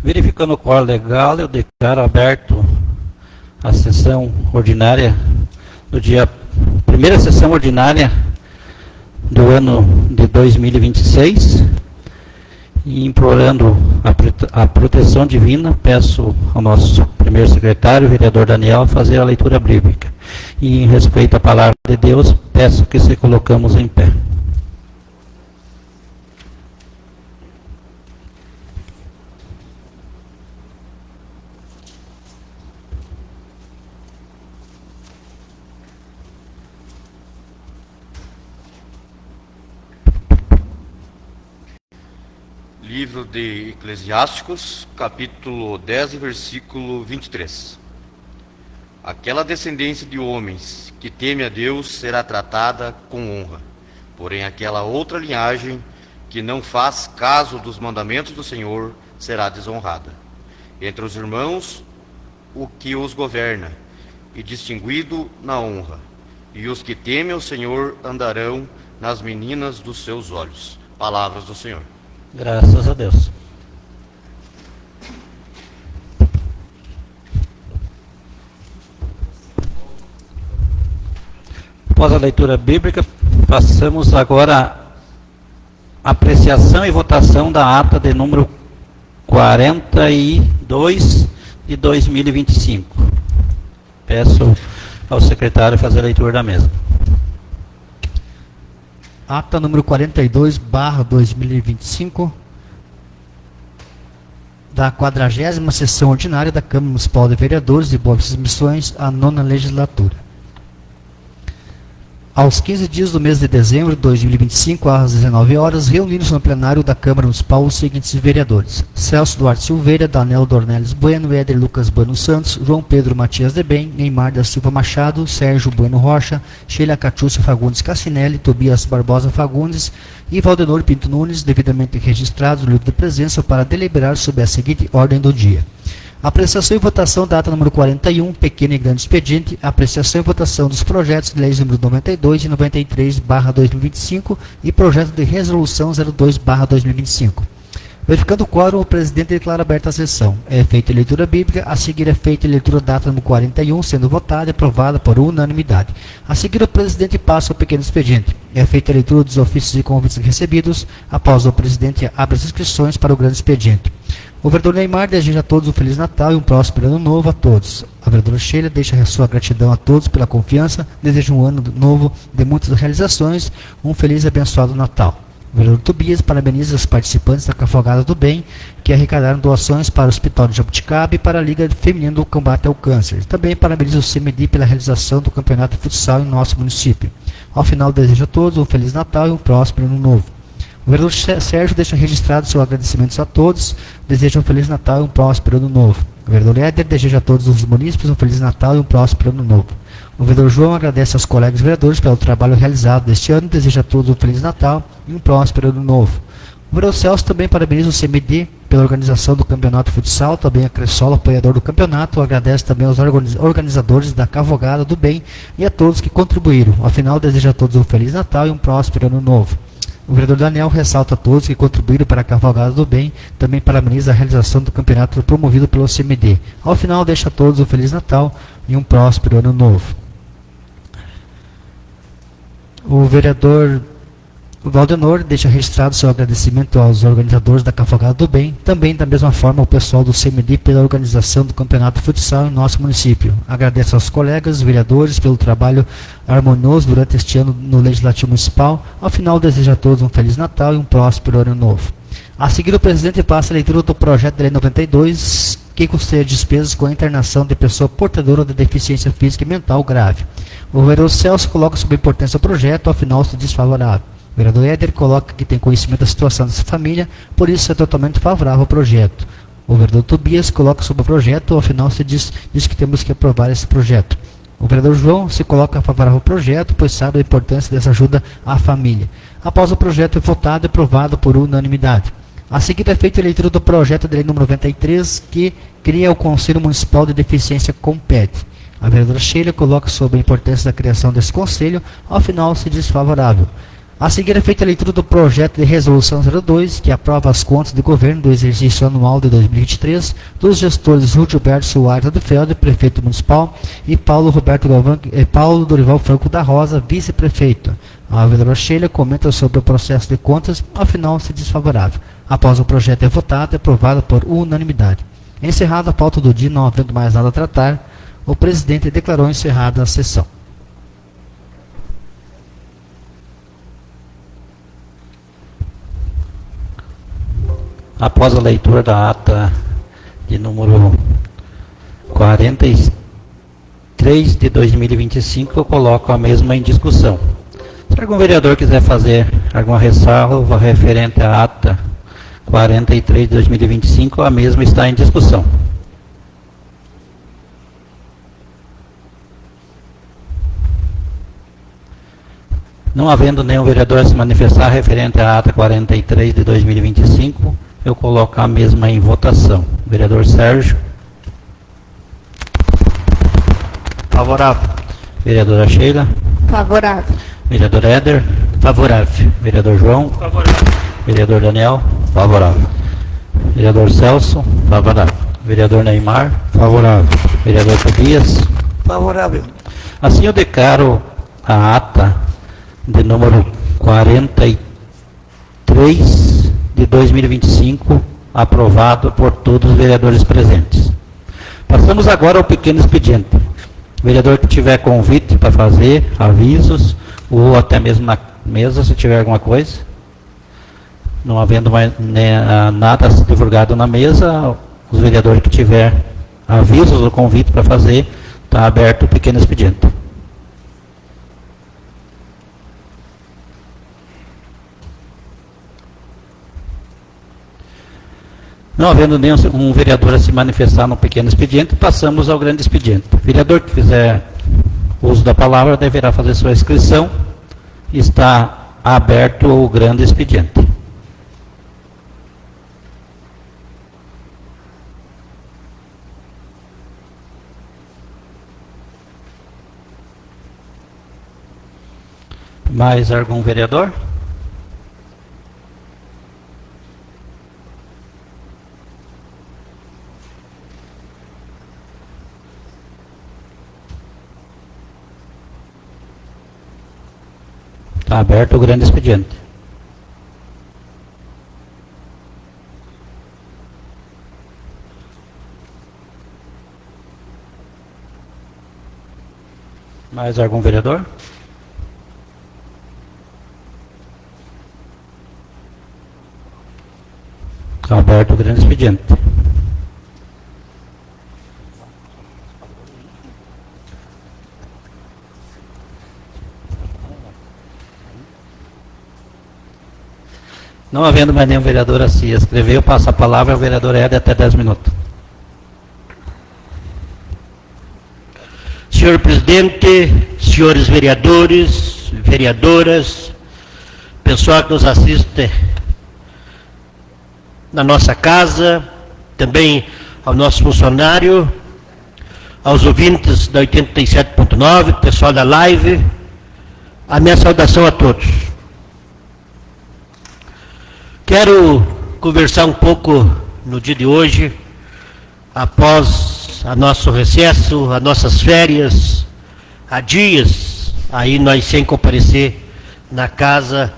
Verificando o quórum legal, eu declaro aberto a sessão ordinária do dia, primeira sessão ordinária do ano de 2026, e implorando a proteção divina, peço ao nosso primeiro secretário, o vereador Daniel, fazer a leitura bíblica. E em respeito à palavra de Deus, peço que se colocamos em pé. Livro de Eclesiásticos, capítulo 10, versículo 23. Aquela descendência de homens que teme a Deus será tratada com honra, porém aquela outra linhagem que não faz caso dos mandamentos do Senhor será desonrada. Entre os irmãos, o que os governa, e distinguido na honra, e os que temem o Senhor andarão nas meninas dos seus olhos. Palavras do Senhor. Graças a Deus. Após a leitura bíblica, passamos agora à apreciação e votação da ata de número 42 de 2025. Peço ao secretário fazer a leitura da mesma. Ata número 42/2025 da 40ª sessão ordinária da Câmara Municipal de Vereadores de Boas Missões, a 9ª legislatura. Aos 15 dias do mês de dezembro de 2025, às 19 horas, reuniram-se no plenário da Câmara Municipal os seguintes vereadores: Celso Duarte Silveira, Daniel Dornelles Bueno, Éder Lucas Bueno Santos, João Pedro Matias de Bem, Neymar da Silva Machado, Sérgio Bueno Rocha, Sheila Catiúcia Fagundes Cassinelli, Tobias Barbosa Fagundes e Valdenor Pinto Nunes, devidamente registrados no livro de presença, para deliberar sobre a seguinte ordem do dia. Apreciação e votação da ata número 41, pequeno e grande expediente, apreciação e votação dos projetos de leis número 92 e 93/2025 e projeto de resolução 02/2025. Verificando o quórum, o presidente declara aberta a sessão. É feita a leitura bíblica, a seguir é feita a leitura da ata número 41, sendo votada e aprovada por unanimidade. A seguir, o presidente passa ao pequeno expediente. É feita a leitura dos ofícios e convites recebidos. Após, o presidente abre as inscrições para o grande expediente. O vereador Neymar deseja a todos um Feliz Natal e um próspero Ano Novo a todos. A vereadora Sheila deixa a sua gratidão a todos pela confiança, deseja um ano novo de muitas realizações, um feliz e abençoado Natal. O vereador Tobias parabeniza os participantes da Cafogada do Bem, que arrecadaram doações para o Hospital de Jabuticaba e para a Liga Feminina do Combate ao Câncer. Também parabeniza o CMD pela realização do Campeonato de Futsal em nosso município. Ao final, deseja a todos um Feliz Natal e um próspero Ano Novo. O vereador Sérgio deixa registrado seus agradecimentos a todos, deseja um Feliz Natal e um próspero Ano Novo. O vereador Éder deseja a todos os munícipes um Feliz Natal e um próspero Ano Novo. O vereador João agradece aos colegas vereadores pelo trabalho realizado deste ano, deseja a todos um Feliz Natal e um próspero Ano Novo. O vereador Celso também parabeniza o CMD pela organização do Campeonato de Futsal, também a Cressol, apoiador do campeonato, agradece também aos organizadores da Cavogada do Bem e a todos que contribuíram. Afinal, deseja a todos um Feliz Natal e um próspero Ano Novo. O vereador Daniel ressalta a todos que contribuíram para a Cavalgada do Bem, também parabeniza a realização do campeonato promovido pelo CMD. Ao final, deixa a todos um Feliz Natal e um próspero Ano Novo. O vereador Valdenor deixa registrado seu agradecimento aos organizadores da Cavalgada do Bem, também da mesma forma ao pessoal do CMD pela organização do Campeonato de Futsal em nosso município. Agradece aos colegas vereadores pelo trabalho harmonioso durante este ano no Legislativo Municipal. Ao final, deseja a todos um Feliz Natal e um próspero Ano Novo. A seguir, o presidente passa a leitura do projeto de lei 92, que custeia despesas com a internação de pessoa portadora de deficiência física e mental grave. O vereador Celso coloca sobre a importância do projeto, ao final se diz favorável. O vereador Éder coloca que tem conhecimento da situação dessa família, por isso é totalmente favorável ao projeto. O vereador Tobias coloca sobre o projeto, ao final se diz que temos que aprovar esse projeto. O vereador João se coloca favorável ao projeto, pois sabe a importância dessa ajuda à família. Após o projeto é votado e aprovado por unanimidade. A seguir é feita a leitura do projeto de lei número 93, que cria o Conselho Municipal de Deficiência Compete. A vereadora Sheila coloca sobre a importância da criação desse conselho, ao final se diz favorável. A seguir é feita a leitura do projeto de resolução 02, que aprova as contas de governo do exercício anual de 2023 dos gestores Gilberto Soares de Feld, prefeito municipal, e Paulo Dorival Franco da Rosa, vice-prefeito. A vereadora Sheila comenta sobre o processo de contas, afinal se desfavorável. Após o projeto é votado e aprovado por unanimidade. Encerrada a pauta do dia, não havendo mais nada a tratar, o presidente declarou encerrada a sessão. Após a leitura da ata de número 43 de 2025, eu coloco a mesma em discussão. Se algum vereador quiser fazer alguma ressalva referente à ata 43 de 2025, a mesma está em discussão. Não havendo nenhum vereador a se manifestar referente à ata 43 de 2025, eu coloco a mesma em votação. Vereador Sérgio. Favorável. Vereadora Sheila. Favorável. Vereador Éder. Favorável. Vereador João. Favorável. Vereador Daniel. Favorável. Vereador Celso. Favorável. Vereador Neymar. Favorável. Vereador Tobias. Favorável. Assim eu declaro a ata de número 43 de 2025 aprovado por todos os vereadores presentes. Passamos agora ao pequeno expediente. Vereador que tiver convite para fazer, avisos, ou até mesmo na mesa, se tiver alguma coisa. Não havendo mais nada divulgado na mesa, os vereadores que tiver avisos ou convite para fazer, está aberto o pequeno expediente. Não havendo nenhum vereador a se manifestar no pequeno expediente, passamos ao grande expediente. O vereador que fizer uso da palavra deverá fazer sua inscrição. Está aberto o grande expediente. Mais algum vereador? Está aberto o grande expediente. Mais algum vereador? Está aberto o grande expediente. Não havendo mais nenhum vereador a se inscrever, eu passo a palavra ao vereador Éder até 10 minutos. Senhor presidente, senhores vereadores, vereadoras, pessoal que nos assiste na nossa casa, também ao nosso funcionário, aos ouvintes da 87.9, pessoal da live, a minha saudação a todos. Quero conversar um pouco no dia de hoje, após o nosso recesso, as nossas férias, há dias aí nós sem comparecer na casa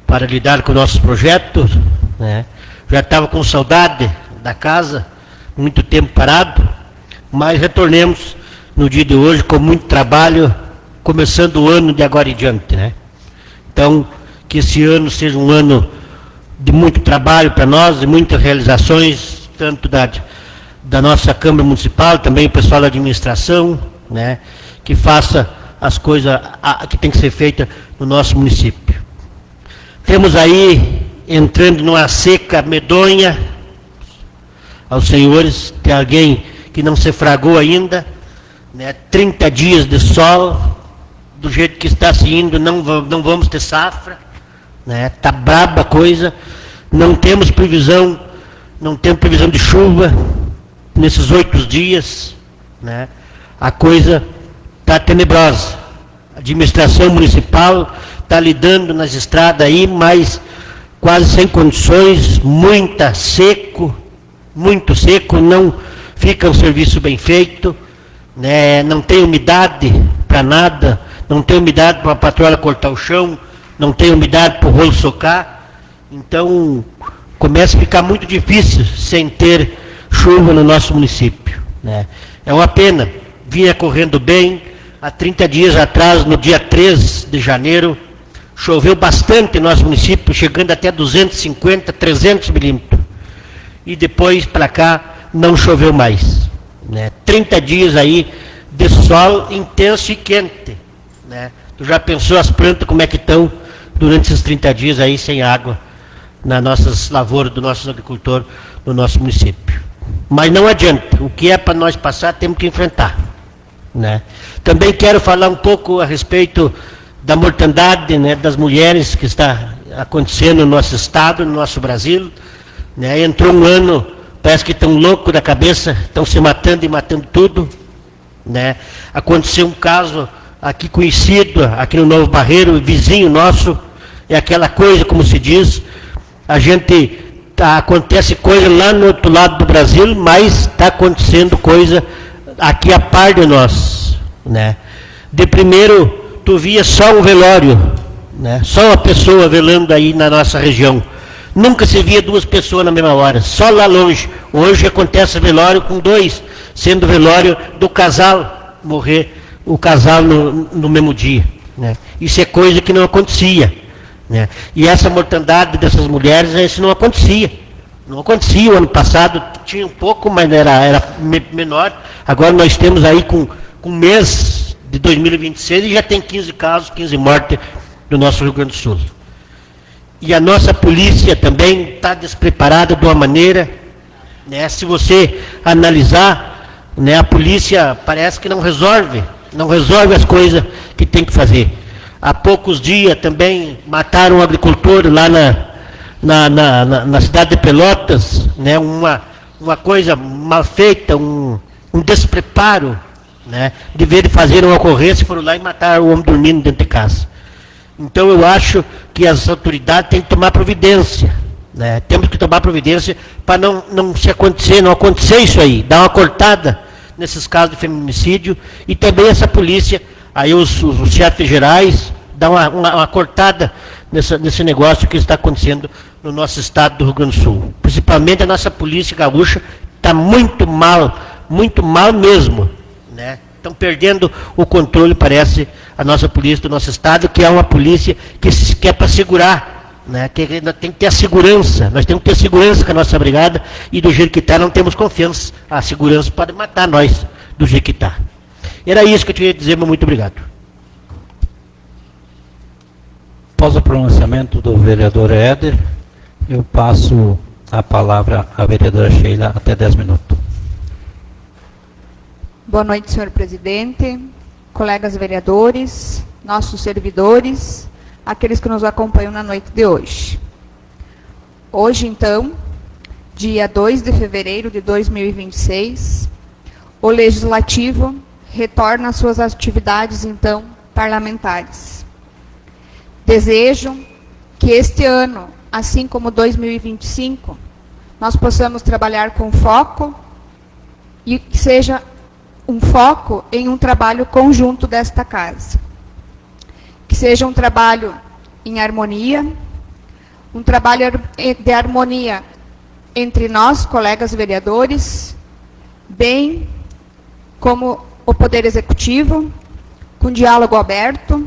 para lidar com nossos projetos, né? Já estava com saudade da casa, muito tempo parado, mas retornemos no dia de hoje com muito trabalho, começando o ano de agora em diante, né? Então, que esse ano seja um ano de muito trabalho para nós, de muitas realizações, tanto da nossa Câmara Municipal, também o pessoal da administração, né, que faça as coisas que tem que ser feita no nosso município. Temos aí, entrando numa seca medonha, aos senhores, tem alguém que não se fragou ainda, né, 30 dias de sol, do jeito que está se indo, não vamos ter safra, né, tá braba a coisa, não temos previsão de chuva nesses 8 dias, né, a coisa está tenebrosa. A administração municipal está lidando nas estradas aí, mas quase sem condições, muito seco, não fica um serviço bem feito, né? Não tem umidade para nada, não tem umidade para a patroa cortar o chão, não tem umidade para o rolo socar, então começa a ficar muito difícil sem ter chuva no nosso município, né? É uma pena, vinha correndo bem, há 30 dias atrás, no dia 3 de janeiro, choveu bastante no nosso município, chegando até 250, 300 milímetros. E depois para cá não choveu mais, né? 30 dias aí de sol intenso e quente, né? Tu já pensou as plantas como é que estão durante esses 30 dias aí sem água nas nossas lavouras dos nossos agricultores no nosso município? Mas não adianta, o que é para nós passar temos que enfrentar, né? Também quero falar um pouco a respeito da mortandade, né, das mulheres que está acontecendo no nosso estado, no nosso Brasil, né? Entrou um ano, parece que estão loucos da cabeça, estão se matando e matando tudo, né? Aconteceu um caso aqui conhecido, aqui no Novo Barreiro, vizinho nosso, é aquela coisa, como se diz, a gente, acontece coisa lá no outro lado do Brasil, mas está acontecendo coisa aqui a par de nós, né? De primeiro, tu via só um velório, né? Só uma pessoa velando aí na nossa região. Nunca se via duas pessoas na mesma hora, só lá longe. Hoje acontece velório com dois, sendo velório do casal morrer, o casal no mesmo dia, né? Isso é coisa que não acontecia, né? E essa mortandade dessas mulheres, isso não acontecia. Não acontecia, o ano passado tinha um pouco, mas era menor. Agora nós temos aí com mês de 2026 e já tem 15 casos, 15 mortes no nosso Rio Grande do Sul. E a nossa polícia também está despreparada de uma maneira, né? Se você analisar, né, a polícia parece que não resolve as coisas que tem que fazer. Há poucos dias também mataram um agricultor lá na cidade de Pelotas, né? Uma coisa mal feita, um despreparo, né? De ver de fazer uma ocorrência, foram lá e mataram o homem dormindo dentro de casa. Então eu acho que as autoridades têm que tomar providência, né? Temos que tomar providência para não acontecer isso aí, dar uma cortada nesses casos de feminicídio, e também essa polícia, aí os chefes gerais, dar uma cortada nesse negócio que está acontecendo no nosso estado do Rio Grande do Sul. Principalmente a nossa polícia gaúcha está muito mal mesmo, né? Estão perdendo o controle, parece, a nossa polícia do nosso estado, que é uma polícia que é para segurar, né? Tem que ter a segurança, nós temos que ter segurança com a nossa brigada, e do jeito que está não temos confiança. A segurança pode matar nós do jeito que está. Era isso que eu tinha a dizer, mas muito obrigado. Após o pronunciamento do vereador Éder, eu passo a palavra à vereadora Sheila, até 10 minutos. Boa noite, senhor presidente, colegas vereadores, nossos servidores, aqueles que nos acompanham na noite de hoje. Hoje, então, dia 2 de fevereiro de 2026, o Legislativo retorna às suas atividades, então, parlamentares. Desejo que este ano, assim como 2025, nós possamos trabalhar com foco e que seja um foco em um trabalho conjunto desta casa. Que seja um trabalho em harmonia, um trabalho de harmonia entre nós, colegas vereadores, bem como o Poder Executivo, com diálogo aberto,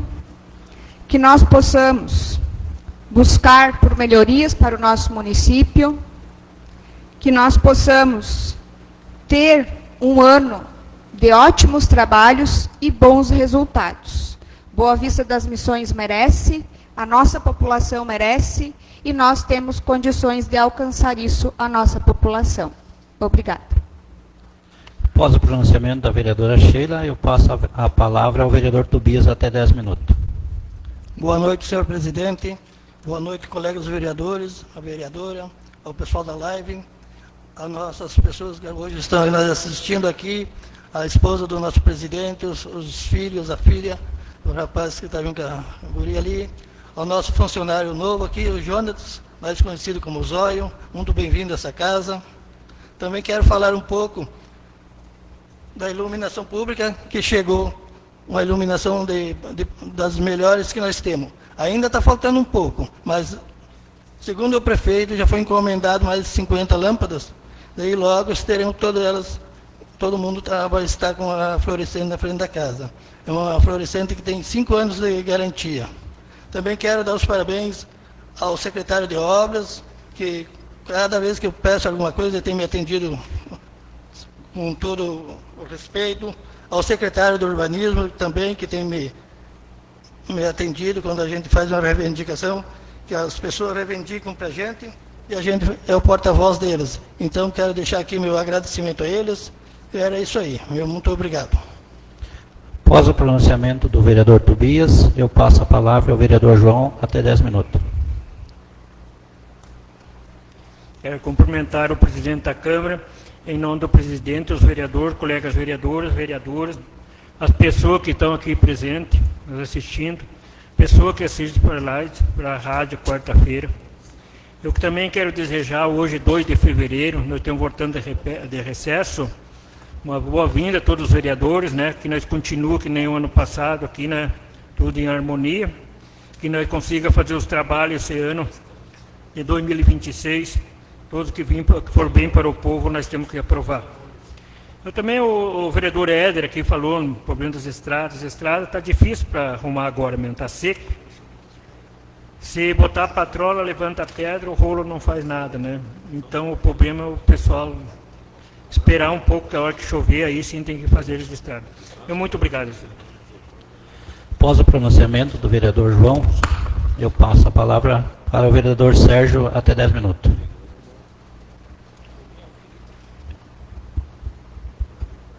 que nós possamos buscar por melhorias para o nosso município, que nós possamos ter um ano de ótimos trabalhos e bons resultados. Boa Vista das Missões merece, a nossa população merece, e nós temos condições de alcançar isso à nossa população. Obrigada. Após o pronunciamento da vereadora Sheila, eu passo a palavra ao vereador Tobias, até 10 minutos. Boa noite, senhor presidente. Boa noite, colegas vereadores, a vereadora, ao pessoal da live, as nossas pessoas que hoje estão nos assistindo aqui, a esposa do nosso presidente, os filhos, a filha, o rapaz que está junto com a guria ali, ao nosso funcionário novo aqui, o Jonas, mais conhecido como Zóio, muito bem-vindo a essa casa. Também quero falar um pouco da iluminação pública, que chegou uma iluminação das melhores que nós temos. Ainda está faltando um pouco, mas, segundo o prefeito, já foi encomendado mais de 50 lâmpadas, daí logo teremos todas elas, todo mundo vai estar com a fluorescente na frente da casa. É uma fluorescente que tem 5 anos de garantia. Também quero dar os parabéns ao secretário de obras, que cada vez que eu peço alguma coisa, ele tem me atendido com todo o respeito. Ao secretário do urbanismo também, que tem me atendido quando a gente faz uma reivindicação, que as pessoas reivindicam para a gente, e a gente é o porta-voz deles. Então, quero deixar aqui meu agradecimento a eles, e era isso aí. Muito obrigado. Após o pronunciamento do vereador Tobias, eu passo a palavra ao vereador João, até 10 minutos. Quero cumprimentar o presidente da Câmara, em nome do presidente, os vereadores, colegas vereadoras, vereadoras, as pessoas que estão aqui presentes, nos assistindo, pessoas que assistem por live, pela rádio, quarta-feira. Eu também quero desejar, hoje, 2 de fevereiro, nós estamos voltando de recesso, uma boa-vinda a todos os vereadores, né, que nós continuemos que nem o ano passado, aqui, né, tudo em harmonia, que nós consiga fazer os trabalhos esse ano de 2026, todos que for bem para o povo, nós temos que aprovar. Eu também, o vereador Éder aqui falou no problema das estradas. As estradas está difícil para arrumar agora mesmo, está seco. Se botar a patrola, levanta a pedra, o rolo não faz nada, né? Então o problema é o pessoal esperar um pouco, que a hora que chover, aí sim tem que fazer as estradas. Muito obrigado. Após o pronunciamento do vereador João, eu passo a palavra para o vereador Sérgio, até 10 minutos.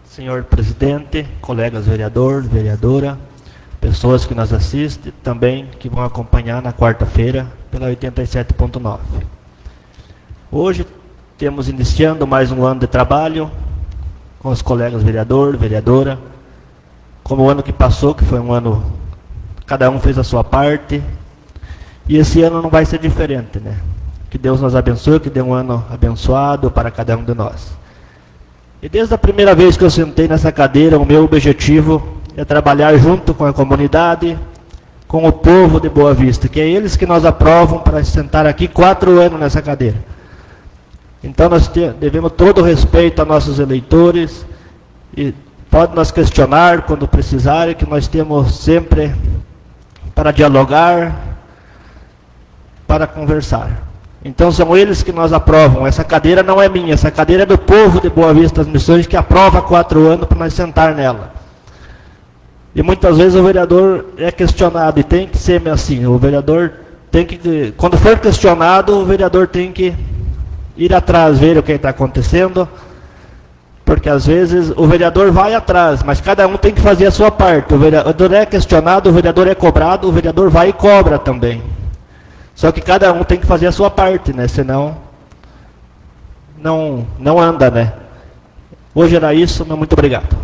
Senhor presidente, colegas vereador, vereadora, pessoas que nos assistem, também que vão acompanhar na quarta-feira pela 87.9. Hoje temos iniciando mais um ano de trabalho com os colegas vereador, vereadora, como o ano que passou, que foi um ano, cada um fez a sua parte, e esse ano não vai ser diferente, né? Que Deus nos abençoe, que dê um ano abençoado para cada um de nós. E desde a primeira vez que eu sentei nessa cadeira, o meu objetivo é trabalhar junto com a comunidade, com o povo de Boa Vista, que é eles que nos aprovam para sentar aqui 4 anos nessa cadeira. Então nós devemos todo o respeito a nossos eleitores, e pode nos questionar quando precisarem, que nós temos sempre para dialogar, para conversar. Então são eles que nos aprovam. Essa cadeira não é minha, essa cadeira é do povo de Boa Vista das Missões, que aprova 4 anos para nós sentar nela. E muitas vezes o vereador é questionado, e tem que ser assim. O vereador tem que, quando for questionado, o vereador tem que ir atrás, ver o que está acontecendo, porque às vezes o vereador vai atrás, mas cada um tem que fazer a sua parte. O vereador é questionado, o vereador é cobrado, o vereador vai e cobra também. Só que cada um tem que fazer a sua parte, né? Senão não anda, né? Hoje era isso, mas muito obrigado.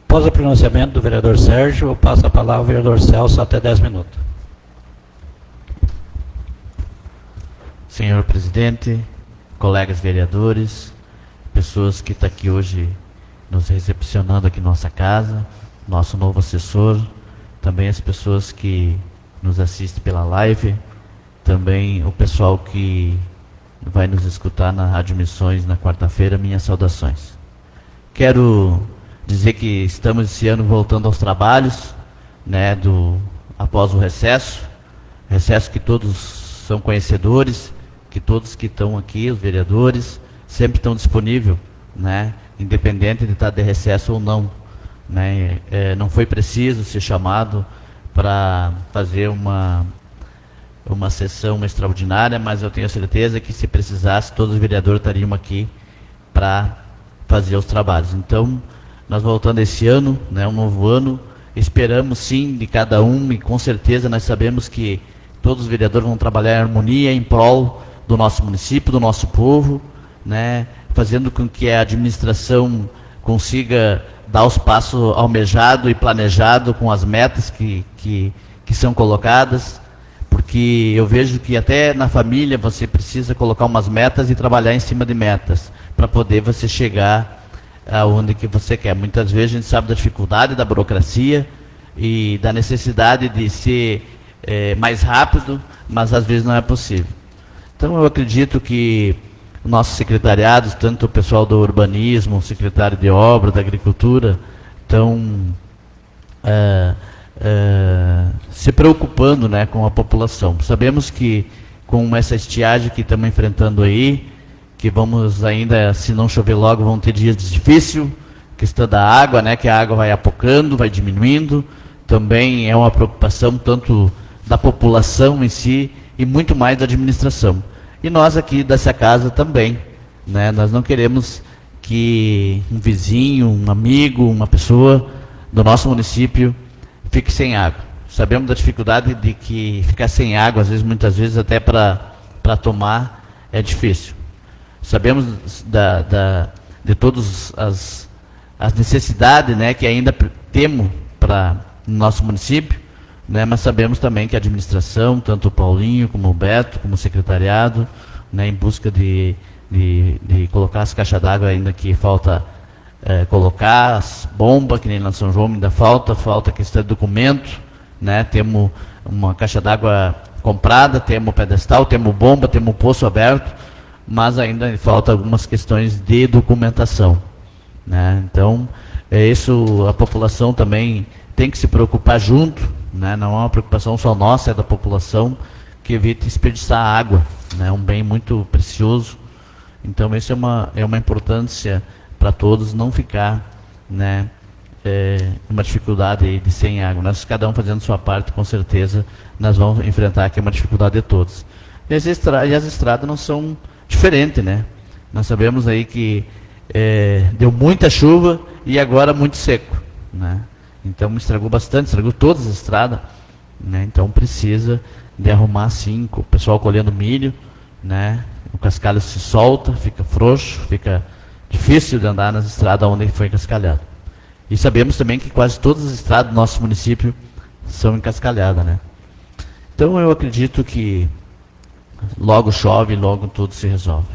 Após o pronunciamento do vereador Sérgio, eu passo a palavra ao vereador Celso, até 10 minutos. Senhor presidente, colegas vereadores, pessoas que estão aqui hoje nos recepcionando aqui em nossa casa, nosso novo assessor, também as pessoas que nos assistem pela live, também o pessoal que vai nos escutar na Rádio Missões na quarta-feira, minhas saudações. Quero dizer que estamos esse ano voltando aos trabalhos, né, após o recesso que todos são conhecedores, que todos que estão aqui, os vereadores, sempre estão disponíveis, né, independente de estar de recesso ou não, né, não foi preciso ser chamado para fazer uma sessão extraordinária, mas eu tenho certeza que se precisasse, todos os vereadores estariam aqui para fazer os trabalhos. Então, nós voltando esse ano, né, um novo ano, esperamos sim de cada um, e com certeza nós sabemos que todos os vereadores vão trabalhar em harmonia, em prol do nosso município, do nosso povo, né, fazendo com que a administração consiga dar os passos almejados e planejados com as metas que são colocadas, que eu vejo que até na família você precisa colocar umas metas e trabalhar em cima de metas, para poder você chegar aonde que você quer. Muitas vezes a gente sabe da dificuldade da burocracia e da necessidade de ser mais rápido, mas às vezes não é possível. Então eu acredito que nossos secretariados, tanto o pessoal do urbanismo, o secretário de obra, da agricultura, estão se preocupando, né, com a população. Sabemos que com essa estiagem que estamos enfrentando aí, que vamos ainda, se não chover logo, vão ter dias difíceis, questão da água, né, que a água vai apocando, vai diminuindo, também é uma preocupação tanto da população em si e muito mais da administração. E nós aqui dessa casa também, né, nós não queremos que um vizinho, um amigo, uma pessoa do nosso município fique sem água. Sabemos da dificuldade de que ficar sem água, às vezes, muitas vezes, até para tomar, é difícil. Sabemos de todas as necessidades, né, que ainda temos no nosso município, né, mas sabemos também que a administração, tanto o Paulinho, como o Beto, como o secretariado, né, em busca de colocar as caixas d'água ainda que falta colocar, as bombas, que nem na São João ainda falta questão de documento, né, temos uma caixa d'água comprada, temos pedestal, temos bomba, temos poço aberto, mas ainda falta algumas questões de documentação, né. Então, isso a população também tem que se preocupar junto, né, não é uma preocupação só nossa, é da população, que evite desperdiçar água, né, um bem muito precioso. Então, isso é uma importância para todos, não ficar, né, uma dificuldade de sem água. Nós, cada um fazendo sua parte, com certeza, nós vamos enfrentar aqui uma dificuldade de todos. E as estradas não são diferentes, né? Nós sabemos aí que deu muita chuva e agora muito seco, né? Então estragou bastante, estragou todas as estradas, né? Então precisa de arrumar sim, o pessoal colhendo milho, né? O cascalho se solta, fica frouxo, fica difícil de andar nas estradas onde foi cascalhado. E sabemos também que quase todas as estradas do nosso município são encascalhadas, né? Então eu acredito que logo chove, logo tudo se resolve.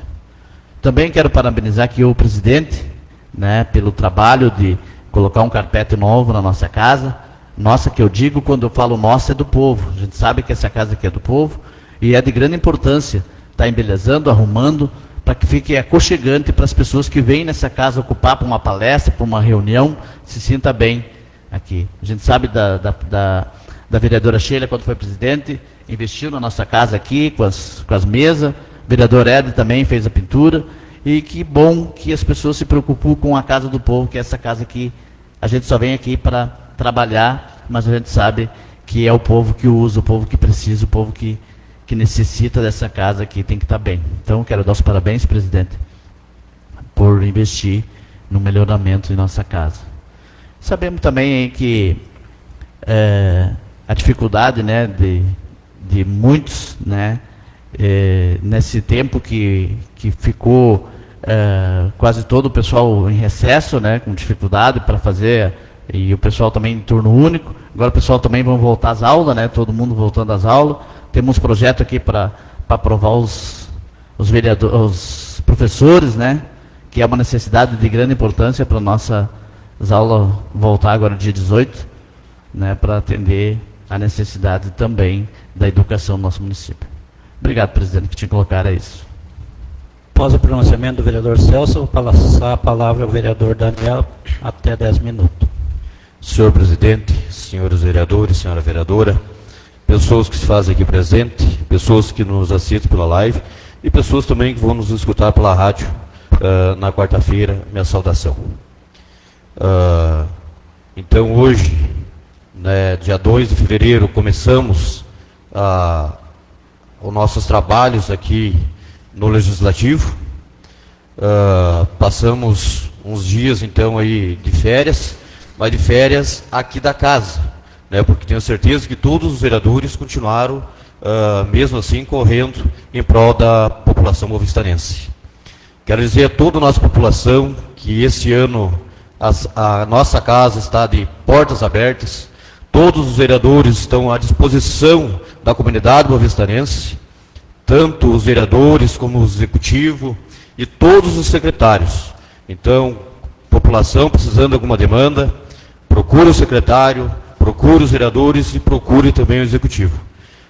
Também quero parabenizar aqui o presidente, né, pelo trabalho de colocar um carpete novo na nossa casa. Nossa, que eu digo, quando eu falo nossa, é do povo. A gente sabe que essa casa aqui é do povo e é de grande importância estar embelezando, arrumando, para que fique aconchegante para as pessoas que vêm nessa casa ocupar para uma palestra, para uma reunião, se sinta bem aqui. A gente sabe da vereadora Sheila, quando foi presidente, investiu na nossa casa aqui, com as mesas. O vereador Ed também fez a pintura. E que bom que as pessoas se preocupam com a casa do povo, que é essa casa aqui. A gente só vem aqui para trabalhar, mas a gente sabe que é o povo que usa, o povo que precisa, o povo que necessita dessa casa aqui, tem que estar bem. Então, quero dar os parabéns, presidente, por investir no melhoramento de nossa casa. Sabemos também que a dificuldade, né, de muitos, né, nesse tempo que ficou quase todo o pessoal em recesso, né, com dificuldade para fazer, e o pessoal também em turno único. Agora o pessoal também vão voltar às aulas, né, todo mundo voltando às aulas. Temos projeto aqui para aprovar os professores, né, que é uma necessidade de grande importância para nossas aulas voltar agora dia 18, né, para atender a necessidade também da educação no nosso município. Obrigado, presidente, que te colocar isso. Após o pronunciamento do vereador Celso, vou passar a palavra ao vereador Daniel, até 10 minutos. Senhor presidente, senhores vereadores, senhora vereadora, pessoas que se fazem aqui presente, pessoas que nos assistem pela live e pessoas também que vão nos escutar pela rádio na quarta-feira, minha saudação. Então hoje, né, dia 2 de fevereiro, começamos os nossos trabalhos aqui no Legislativo. Passamos uns dias então aí de férias, mas de férias aqui da casa, né, porque tenho certeza que todos os vereadores continuaram, mesmo assim, correndo em prol da população movistanense. Quero dizer a toda a nossa população que este ano a nossa casa está de portas abertas, todos os vereadores estão à disposição da comunidade boavistanense, tanto os vereadores como o executivo e todos os secretários. Então, população precisando de alguma demanda, procure o secretário, procure os vereadores e procure também o executivo.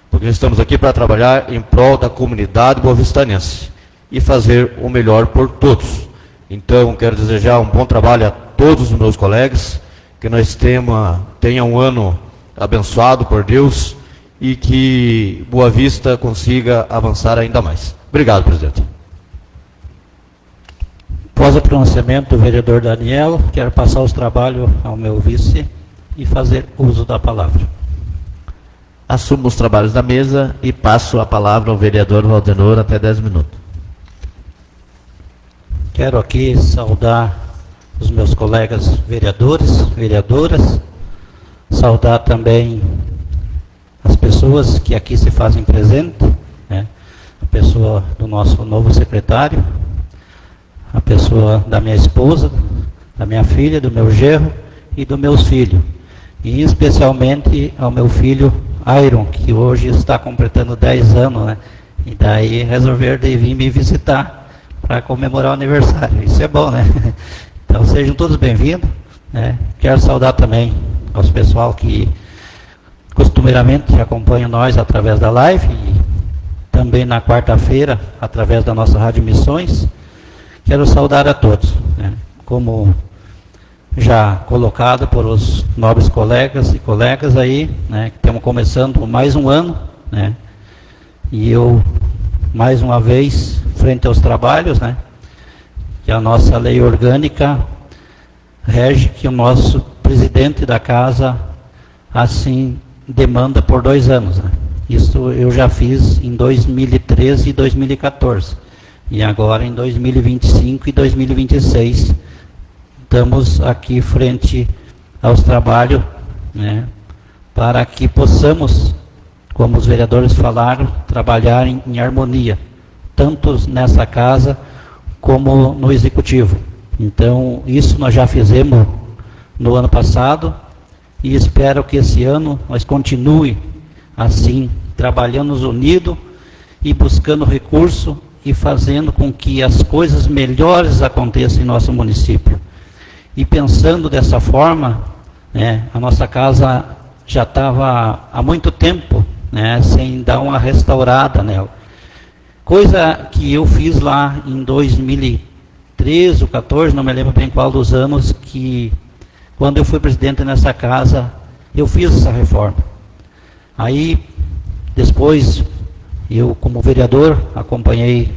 Porque nós estamos aqui para trabalhar em prol da comunidade boavistanense e fazer o melhor por todos. Então, quero desejar um bom trabalho a todos os meus colegas, que nós tenha um ano abençoado por Deus e que Boa Vista consiga avançar ainda mais. Obrigado, presidente. Após o pronunciamento do vereador Daniel, quero passar os trabalhos ao meu vice e fazer uso da palavra. Assumo os trabalhos da mesa e passo a palavra ao vereador Valdenor até 10 minutos. Quero aqui saudar os meus colegas vereadores, vereadoras, saudar também as pessoas que aqui se fazem presente, né? A pessoa do nosso novo secretário, a pessoa da minha esposa, da minha filha, do meu genro e dos meus filhos. E especialmente ao meu filho Iron, que hoje está completando 10 anos, né? E daí resolveram de vir me visitar para comemorar o aniversário. Isso é bom, né? Então sejam todos bem-vindos, né? Quero saudar também aos pessoal que costumeiramente acompanham nós através da live e também na quarta-feira através da nossa Rádio Missões. Quero saudar a todos, né? Como já colocado por os nobres colegas e colegas aí, né? Que estamos começando mais um ano, né? E eu, mais uma vez, frente aos trabalhos, né? Que a nossa lei orgânica rege que o nosso presidente da casa assim demanda por 2 anos, né? Isso eu já fiz em 2013 e 2014. E agora em 2025 e 2026 estamos aqui frente aos trabalhos, né, para que possamos, como os vereadores falaram, trabalhar em harmonia, tanto nessa casa como no executivo. Então, isso nós já fizemos no ano passado e espero que esse ano nós continue assim, trabalhando unidos e buscando recurso e fazendo com que as coisas melhores aconteçam em nosso município. E pensando dessa forma, né, a nossa casa já estava há muito tempo, né, sem dar uma restaurada nela. Coisa que eu fiz lá em 2013 ou 14, não me lembro bem qual dos anos, que quando eu fui presidente nessa casa, eu fiz essa reforma. Aí, depois, eu como vereador, acompanhei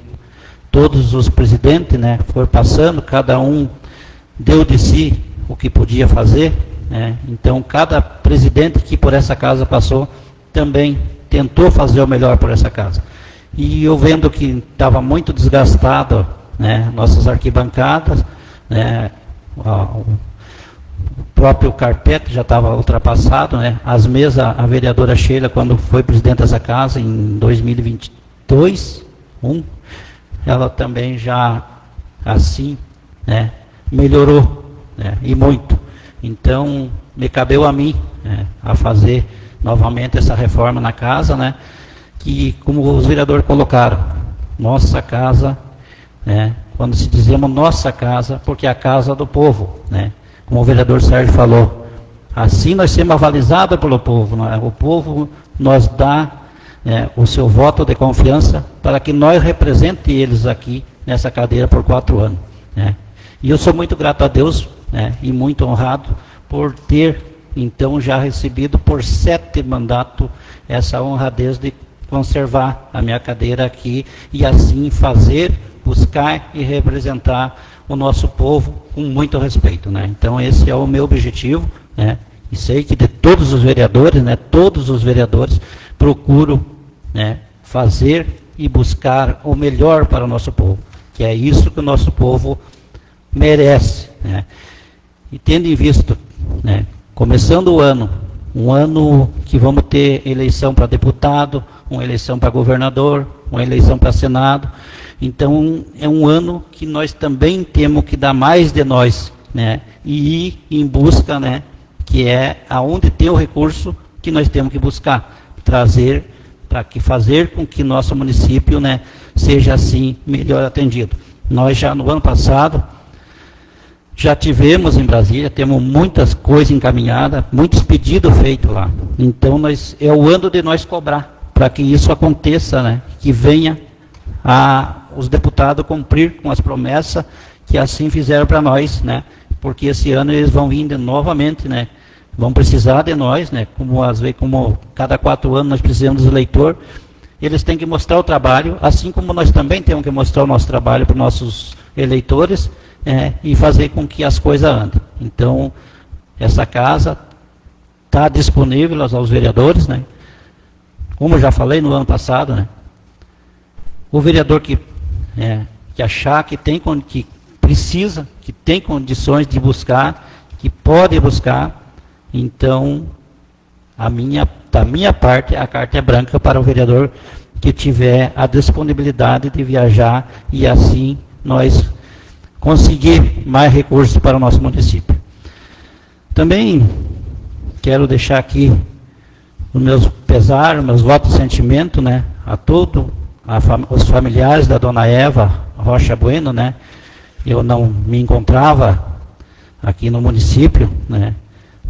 todos os presidentes, né, foram passando, cada um deu de si o que podia fazer, né? Então, cada presidente que por essa casa passou, também tentou fazer o melhor por essa casa. E eu vendo que estava muito desgastado, né, nossas arquibancadas, né, o próprio carpete já estava ultrapassado, né, as mesas, a vereadora Sheila, quando foi presidente dessa casa, em 2022, ela também já, assim, né, melhorou, né, e muito. Então, me cabeu a mim, né, a fazer novamente essa reforma na casa, né, que, como os vereadores colocaram, nossa casa, né, quando se dizemos nossa casa, porque é a casa do povo, né, como o vereador Sérgio falou, assim nós somos avalizados pelo povo, né, o povo nos dá, né, o seu voto de confiança para que nós represente eles aqui nessa cadeira por 4 anos, né. E eu sou muito grato a Deus, né, e muito honrado por ter, então, já recebido por 7 mandatos essa honradez de conservar a minha cadeira aqui e assim fazer, buscar e representar o nosso povo com muito respeito, né. Então, esse é o meu objetivo, né, e sei que de todos os vereadores, né, todos os vereadores procuram, né, fazer e buscar o melhor para o nosso povo, que é isso que o nosso povo merece, né? E tendo em vista, né, começando o ano, um ano que vamos ter eleição para deputado, uma eleição para governador, uma eleição para senado, então é um ano que nós também temos que dar mais de nós, né, e ir em busca, né, que é aonde tem o recurso que nós temos que buscar, trazer para que fazer com que nosso município, né, seja assim melhor atendido. Nós já no ano passado já tivemos em Brasília, temos muitas coisas encaminhadas, muitos pedidos feitos lá. Então é o ano de nós cobrar para que isso aconteça, né, que venha os deputados cumprir com as promessas que assim fizeram para nós, né, porque esse ano eles vão vir novamente, né, vão precisar de nós, né, como cada 4 anos nós precisamos do eleitor, eles têm que mostrar o trabalho, assim como nós também temos que mostrar o nosso trabalho para os nossos eleitores, e fazer com que as coisas andem. Então, essa casa está disponível aos vereadores, né, como eu já falei no ano passado, né, o vereador que achar que precisa, que tem condições de buscar, que pode buscar, então, da minha parte, a carta é branca para o vereador que tiver a disponibilidade de viajar e assim nós conseguir mais recursos para o nosso município. Também quero deixar aqui os meus pesares, meus votos de sentimento, né, a todos os familiares da dona Eva Rocha Bueno, né. Eu não me encontrava aqui no município, né,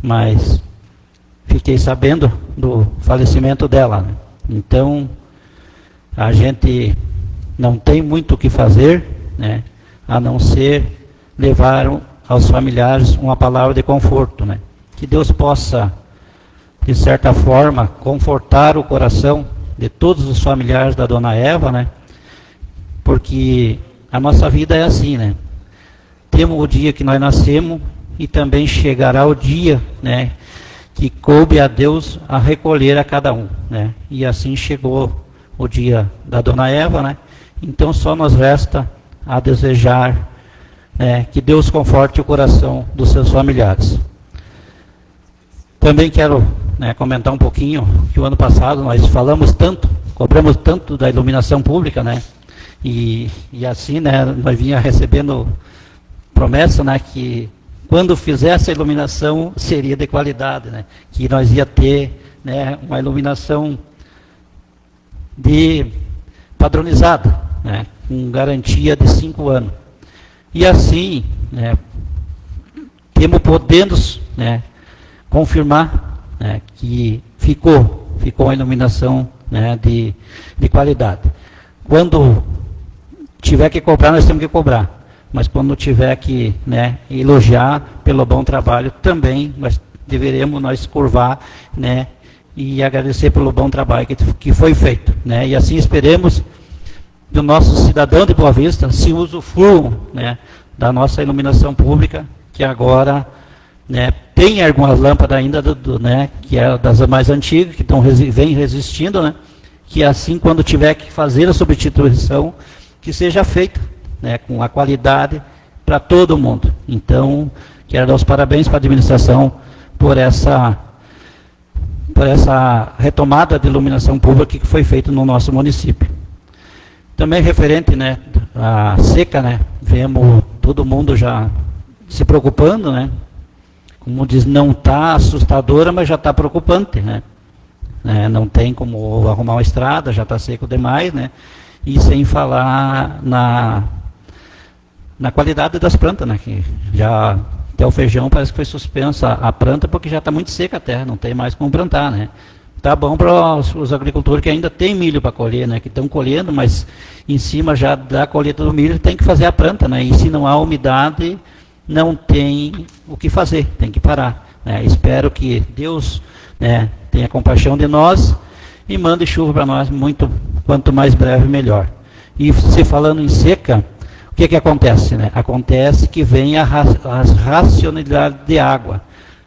mas fiquei sabendo do falecimento dela, né. Então, a gente não tem muito o que fazer, né, a não ser levar aos familiares uma palavra de conforto, né. Que Deus possa, de certa forma, confortar o coração de todos os familiares da dona Eva, né, porque a nossa vida é assim, né. Temos o dia que nós nascemos e também chegará o dia, né, que coube a Deus a recolher a cada um, né. E assim chegou o dia da dona Eva, né. Então só nos resta a desejar, né, que Deus conforte o coração dos seus familiares. Também quero, né, comentar um pouquinho que o ano passado nós cobramos tanto da iluminação pública, né, e assim, né, nós vinha recebendo promessa, né, que quando fizesse a iluminação seria de qualidade, né, que nós ia ter, né, uma iluminação padronizada, né, com garantia de 5 anos. E assim, né, temos podendo, né, confirmar, né, que ficou uma iluminação, né, de qualidade. Quando tiver que cobrar, nós temos que cobrar. Mas quando tiver que, né, elogiar pelo bom trabalho, também nós deveremos curvar, né, e agradecer pelo bom trabalho que foi feito, né. E assim esperemos que o nosso cidadão de Boa Vista se usufruam, né, da nossa iluminação pública, que agora, né, tem algumas lâmpadas ainda, né, que é das mais antigas, que vem resistindo, né, que assim, quando tiver que fazer a substituição, que seja feita, né, com a qualidade para todo mundo. Então, quero dar os parabéns para a administração por essa retomada de iluminação pública que foi feita no nosso município. Também referente, né, à seca, né, vemos todo mundo já se preocupando, né, como diz, não está assustadora, mas já está preocupante, né, não tem como arrumar uma estrada, já está seco demais, né, e sem falar na qualidade das plantas, né, que já até o feijão parece que foi suspensa a planta porque já está muito seca a terra, não tem mais como plantar, né. Tá bom para os agricultores que ainda tem milho para colher, né, que estão colhendo, mas em cima já da colheita do milho tem que fazer a planta, né, e se não há umidade, não tem o que fazer, tem que parar, né. Espero que Deus, né, tenha compaixão de nós e mande chuva para nós, quanto mais breve melhor. E se falando em seca, o que acontece, né? Acontece que vem a racionalidade de água,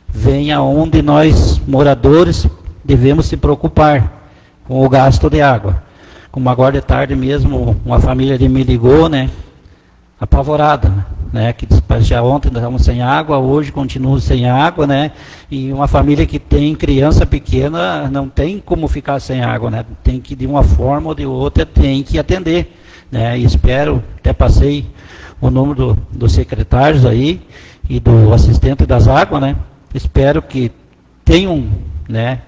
vem aonde nós, moradores, devemos se preocupar com o gasto de água. Como agora de tarde mesmo, uma família me ligou, né, apavorada, né, que já ontem nós estávamos sem água, hoje continuo sem água, né, e uma família que tem criança pequena não tem como ficar sem água, né, tem que de uma forma ou de outra tem que atender, né, e espero, até passei o número dos secretários aí e do assistente das águas, né, espero que tenham, né,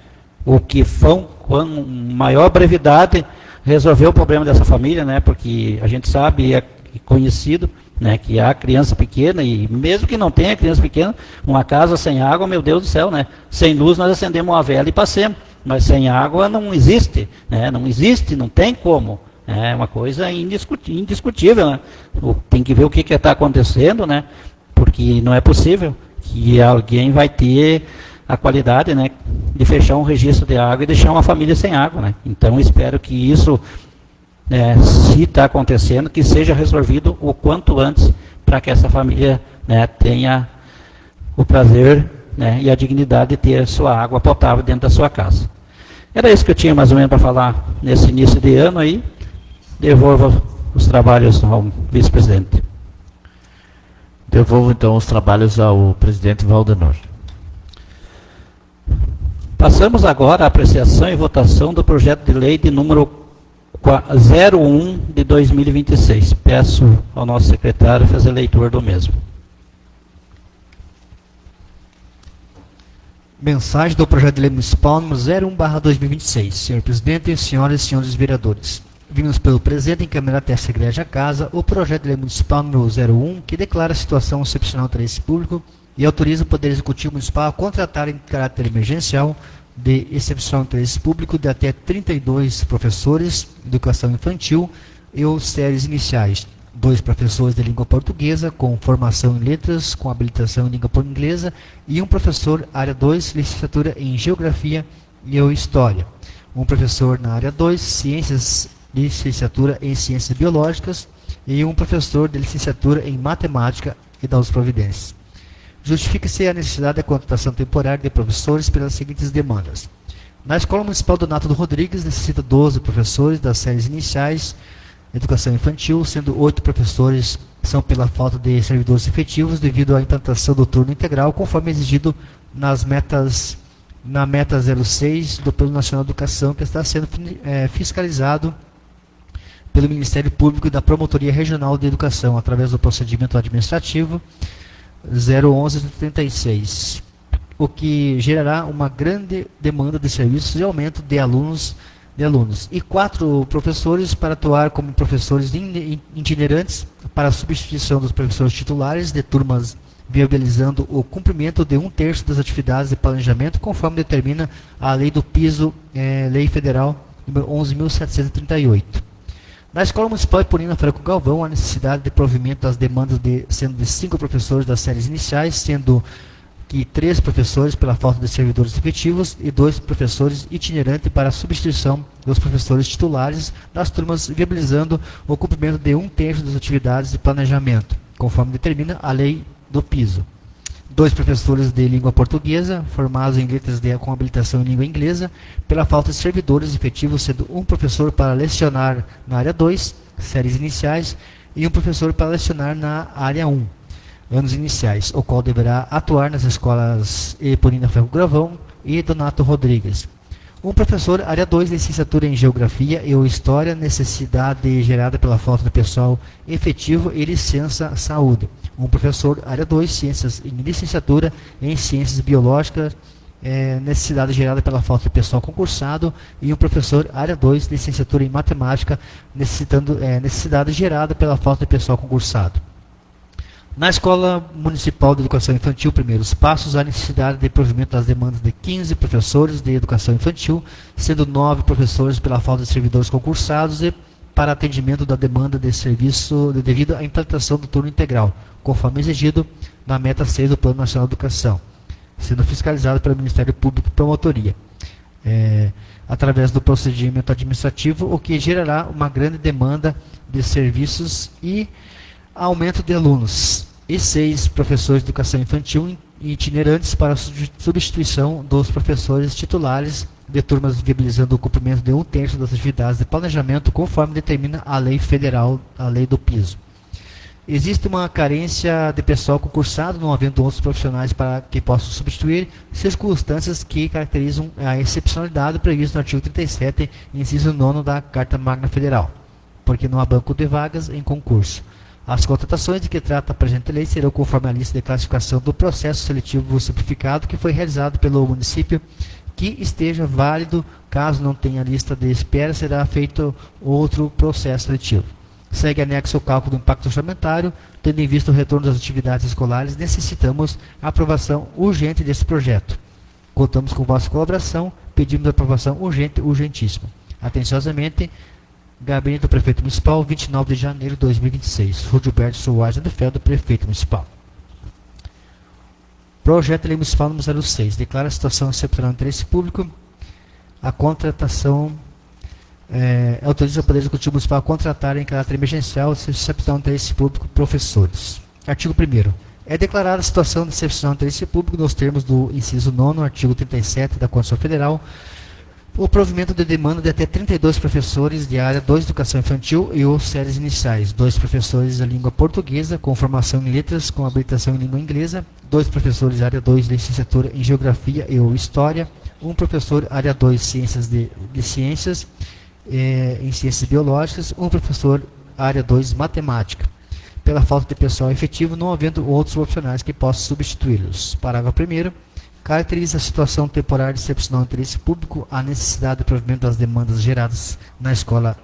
o que vão, com maior brevidade, resolver o problema dessa família, né? Porque a gente sabe, é conhecido, né, que há criança pequena, e mesmo que não tenha criança pequena, uma casa sem água, meu Deus do céu, né? Sem luz nós acendemos uma vela e passemos, mas sem água não existe, né? Não existe, não tem como. É uma coisa indiscutível, né? Tem que ver o que está acontecendo, né? Porque não é possível que alguém vai ter a qualidade, né, de fechar um registro de água e deixar uma família sem água, né? Então espero que isso, se está acontecendo, que seja resolvido o quanto antes, para que essa família, né, tenha o prazer, né, e a dignidade de ter sua água potável dentro da sua casa. Era isso que eu tinha mais ou menos para falar nesse início de ano aí. Devolvo os trabalhos ao vice-presidente. Devolvo então os trabalhos ao presidente Valdenor. Passamos agora à apreciação e votação do projeto de lei de número 01 de 2026. Peço ao nosso secretário fazer leitura do mesmo. Mensagem do projeto de lei municipal número 01/2026. Senhor presidente, senhoras e senhores vereadores. Vimos pelo presente encaminhar até essa igreja casa o projeto de lei municipal número 01, que declara a situação excepcional de interesse público e autoriza o Poder Executivo Municipal a contratar em caráter emergencial de excepcional interesse público de até 32 professores de educação infantil e ou séries iniciais, 2 professores de língua portuguesa com formação em letras, com habilitação em língua inglesa, e um professor área 2, licenciatura em geografia e ou história. Um professor na área 2, ciências, licenciatura em ciências biológicas, e um professor de licenciatura em matemática e das providências. Justifica-se a necessidade da contratação temporária de professores pelas seguintes demandas. Na Escola Municipal Donato do Rodrigues necessita 12 professores das séries iniciais, educação infantil, sendo 8 professores são pela falta de servidores efetivos devido à implantação do turno integral, conforme exigido na meta 06 do Plano Nacional de Educação, que está sendo fiscalizado pelo Ministério Público e da Promotoria Regional de Educação, através do procedimento administrativo 011-36, o que gerará uma grande demanda de serviços e aumento de alunos, e 4 professores para atuar como professores itinerantes para a substituição dos professores titulares de turmas, viabilizando o cumprimento de 1/3 das atividades de planejamento, conforme determina a Lei do Piso, Lei Federal número 11.738. Na Escola Municipal Eponina Franco Galvão, a necessidade de provimento das demandas sendo de 5 professores das séries iniciais, sendo que 3 professores pela falta de servidores efetivos e 2 professores itinerantes para a substituição dos professores titulares das turmas, viabilizando o cumprimento de 1/3 das atividades de planejamento, conforme determina a Lei do Piso. 2 professores de língua portuguesa, formados em letras com habilitação em língua inglesa, pela falta de servidores efetivos, sendo um professor para lecionar na área 2, séries iniciais, e um professor para lecionar na área 1, anos iniciais, o qual deverá atuar nas escolas Eponina Franco Galvão e Donato Rodrigues. Um professor, área 2, licenciatura em Geografia e ou História, necessidade gerada pela falta de pessoal efetivo e licença saúde. Um professor, área 2, ciências em licenciatura em Ciências Biológicas, necessidade gerada pela falta de pessoal concursado. E um professor, área 2, licenciatura em Matemática, necessidade gerada pela falta de pessoal concursado. Na Escola Municipal de Educação Infantil, Primeiros Passos, há necessidade de provimento das demandas de 15 professores de Educação Infantil, sendo 9 professores pela falta de servidores concursados e para atendimento da demanda de serviço devido à implantação do turno integral, conforme exigido na meta 6 do Plano Nacional de Educação, sendo fiscalizado pelo Ministério Público e Promotoria, através do procedimento administrativo, o que gerará uma grande demanda de serviços e aumento de alunos, e 6 professores de educação infantil itinerantes para a substituição dos professores titulares de turmas, viabilizando o cumprimento de 1/3 das atividades de planejamento, conforme determina a Lei Federal, a Lei do Piso. Existe uma carência de pessoal concursado, não havendo outros profissionais para que possam substituir, circunstâncias que caracterizam a excepcionalidade prevista no artigo 37, inciso 9 da Carta Magna Federal, porque não há banco de vagas em concurso. As contratações de que trata a presente lei serão conforme a lista de classificação do processo seletivo simplificado que foi realizado pelo município que esteja válido. Caso não tenha lista de espera, será feito outro processo seletivo. Segue anexo o cálculo do impacto orçamentário. Tendo em vista o retorno das atividades escolares, necessitamos a aprovação urgente desse projeto. Contamos com vossa colaboração, pedimos a aprovação urgente, urgentíssima. Atenciosamente, Gabinete do Prefeito Municipal, 29 de janeiro de 2026. Rudilberto Soares de Feldo, Prefeito Municipal. Projeto de Lei Municipal número 06. Declara a situação excepcional de interesse público. A contratação autoriza o Poder Executivo Municipal a contratar em caráter emergencial excepcional de interesse público professores. Artigo 1º. É declarada a situação de excepcional de interesse público nos termos do inciso 9º, artigo 37 da Constituição Federal, o provimento de demanda de até 32 professores de área 2 de educação infantil e ou séries iniciais, 2 professores da língua portuguesa com formação em letras com habilitação em língua inglesa, 2 professores área 2 de licenciatura em geografia e ou história, 1 professor área 2 ciências em ciências biológicas, 1 professor área 2 matemática. Pela falta de pessoal efetivo, não havendo outros profissionais que possam substituí-los. Parágrafo 1º. Caracteriza a situação temporária de excepcional interesse público a necessidade de provimento das demandas geradas na Escola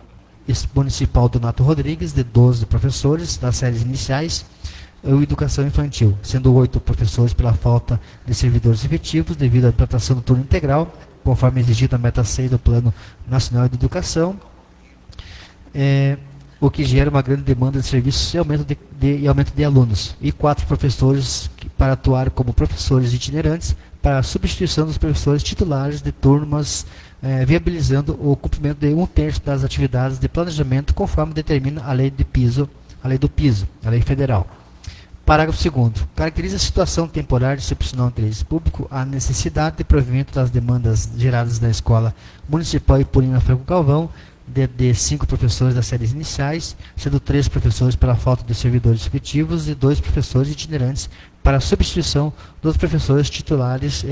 Municipal Donato Rodrigues, de 12 professores das séries iniciais e educação infantil, sendo 8 professores pela falta de servidores efetivos devido à implantação do turno integral, conforme exigido na meta 6 do Plano Nacional de Educação, o que gera uma grande demanda de serviços e aumento de alunos, e 4 professores para atuar como professores itinerantes para a substituição dos professores titulares de turmas, viabilizando o cumprimento de 1/3 das atividades de planejamento, conforme determina a lei do piso, a lei federal. Parágrafo 2º. Caracteriza a situação temporária de excepcional interesse público a necessidade de provimento das demandas geradas na Escola Municipal Ipolina Franco Galvão, de 5 professores das séries iniciais, sendo 3 professores pela falta de servidores efetivos e 2 professores itinerantes para a substituição dos professores titulares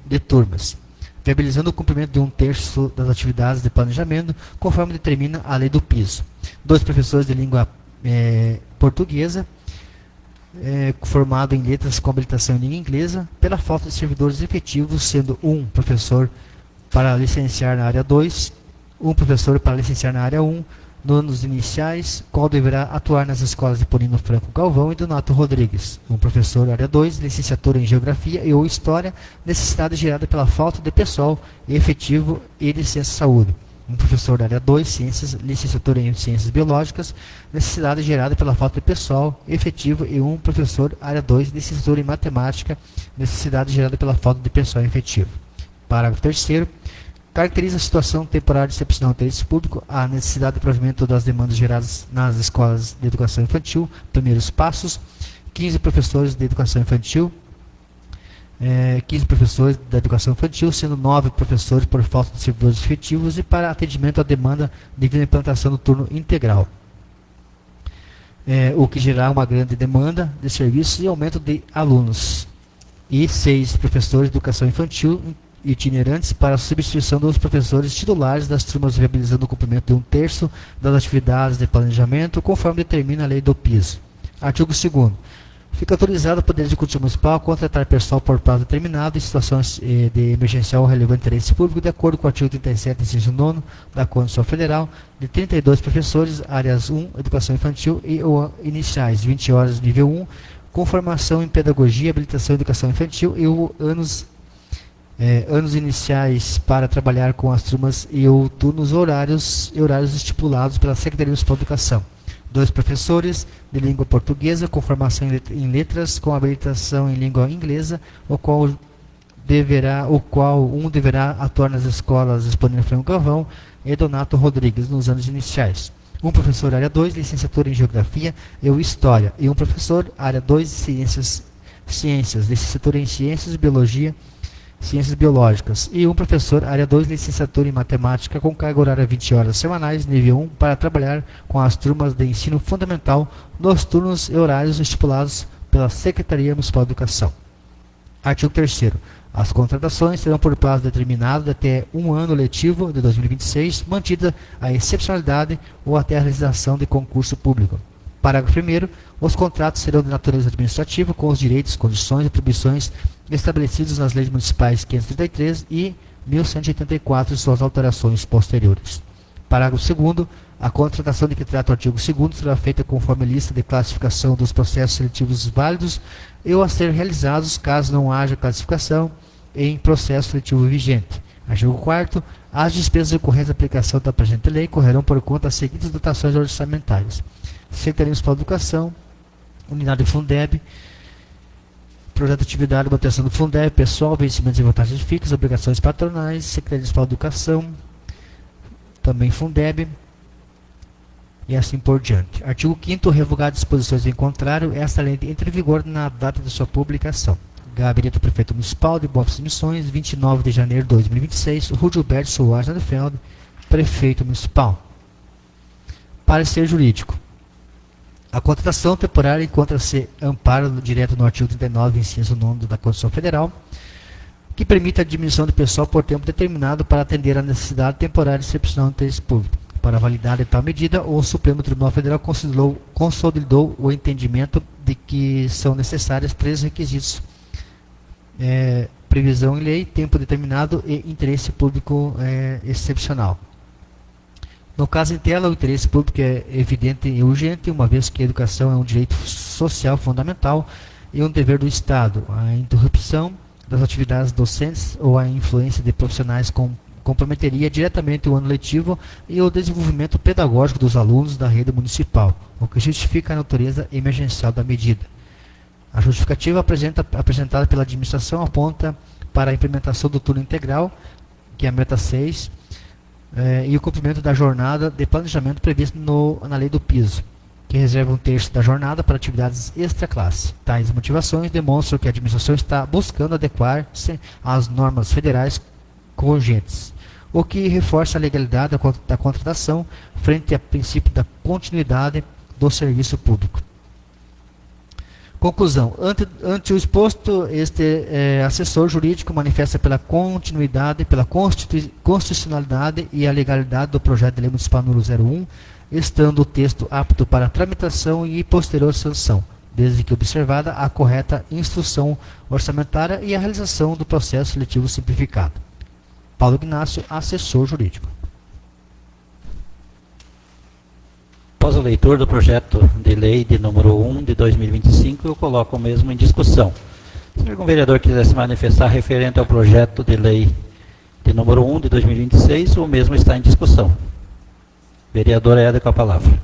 de turmas, viabilizando o cumprimento de 1/3 das atividades de planejamento, conforme determina a lei do piso. 2 professores de língua portuguesa, formado em letras com habilitação em língua inglesa, pela falta de servidores efetivos, sendo 1 professor para licenciar na área 2, 1 professor para licenciar na área 1, nos anos iniciais, qual deverá atuar nas escolas de Ipolino Franco Galvão e Donato Rodrigues. 1 professor área 2, licenciatura em Geografia e ou História, necessidade gerada pela falta de pessoal efetivo e licença saúde. 1 professor área 2, Ciências, licenciatura em Ciências Biológicas, necessidade gerada pela falta de pessoal efetivo e 1 professor área 2, licenciatura em Matemática, necessidade gerada pela falta de pessoal efetivo. Parágrafo 3º. Caracteriza a situação temporária de excepcional interesse público a necessidade de provimento das demandas geradas nas escolas de educação infantil, primeiros passos, 15 professores de educação infantil, 15 professores da educação infantil, sendo 9 professores por falta de servidores efetivos e para atendimento à demanda devido à implantação do turno integral, o que gerará uma grande demanda de serviços e aumento de alunos, e 6 professores de educação infantil itinerantes para a substituição dos professores titulares das turmas, viabilizando o cumprimento de 1/3 das atividades de planejamento, conforme determina a lei do piso. Artigo 2º. Fica autorizado o Poder Executivo Municipal a contratar pessoal por prazo determinado em situações de emergencial ou relevante interesse público, de acordo com o artigo 37, inciso 9 da Constituição Federal, de 32 professores, áreas 1, educação infantil e ou iniciais, 20 horas nível 1, com formação em pedagogia, habilitação em educação infantil e anos iniciais para trabalhar com as turmas e ou turnos horários estipulados pela Secretaria Municipal de Educação. 2 professores de língua portuguesa com formação em letras com habilitação em língua inglesa, o qual um deverá atuar nas escolas Ipolino Franco Galvão e Donato Rodrigues nos anos iniciais. 1 professor área 2, licenciatura em Geografia e ou História, e 1 professor área 2, Ciências, licenciatura em Ciências, Biologia, Ciências Biológicas, e 1 professor, área 2, licenciatura em Matemática, com carga horária 20 horas semanais, nível 1, para trabalhar com as turmas de ensino fundamental nos turnos e horários estipulados pela Secretaria Municipal de Educação. Artigo 3º. As contratações serão por prazo determinado de até 1 ano letivo de 2026, mantida a excepcionalidade ou até a realização de concurso público. Parágrafo 1º. Os contratos serão de natureza administrativa, com os direitos, condições e atribuições estabelecidos nas leis municipais 533 e 1184 e suas alterações posteriores. Parágrafo 2º. A contratação de que trata o artigo 2º será feita conforme a lista de classificação dos processos seletivos válidos e ou a ser realizados caso não haja classificação em processo seletivo vigente. Artigo 4º. As despesas decorrentes da aplicação da presente lei correrão por conta das seguintes dotações orçamentárias: Secretaria Municipal de Educação, Unidade Fundeb, Projeto de Atividade, manutenção do Fundeb, Pessoal, Vencimentos e vantagens fixas, Obrigações patronais, Secretaria Municipal de Educação, também Fundeb, e assim por diante. Artigo 5º. Revogar disposições em contrário, esta lei entra em vigor na data de sua publicação. Gabinete do Prefeito Municipal de Bofas e Missões, 29 de janeiro de 2026, Rudilberto Soares Nadefeld, Prefeito Municipal. Parecer jurídico. A contratação temporária encontra-se amparo direto no artigo 39, inciso 9 da Constituição Federal, que permite a diminuição de pessoal por tempo determinado para atender à necessidade temporária de excepcional de interesse público. Para validar de tal medida, o Supremo Tribunal Federal consolidou o entendimento de que são necessários 3 requisitos: previsão em lei, tempo determinado e interesse público excepcional. No caso em tela, o interesse público é evidente e urgente, uma vez que a educação é um direito social fundamental e um dever do Estado. A interrupção das atividades docentes ou a influência de profissionais comprometeria diretamente o ano letivo e o desenvolvimento pedagógico dos alunos da rede municipal, o que justifica a natureza emergencial da medida. A justificativa apresentada pela administração aponta para a implementação do turno integral, que é a meta 6, e o cumprimento da jornada de planejamento previsto na lei do piso, que reserva 1/3 da jornada para atividades extra-classe. Tais motivações demonstram que a administração está buscando adequar-se às normas federais cogentes, o que reforça a legalidade da contratação frente ao princípio da continuidade do serviço público. Conclusão. Ante o exposto, este assessor jurídico manifesta pela continuidade, pela constitucionalidade e a legalidade do projeto de lei municipal número 01, estando o texto apto para tramitação e posterior sanção, desde que observada a correta instrução orçamentária e a realização do processo seletivo simplificado. Paulo Ignácio, assessor jurídico. Após a leitura do projeto de lei de número 1 de 2025, eu coloco o mesmo em discussão. Se algum vereador quiser se manifestar referente ao projeto de lei de número 1 de 2026, o mesmo está em discussão. Vereador Éder, com a palavra.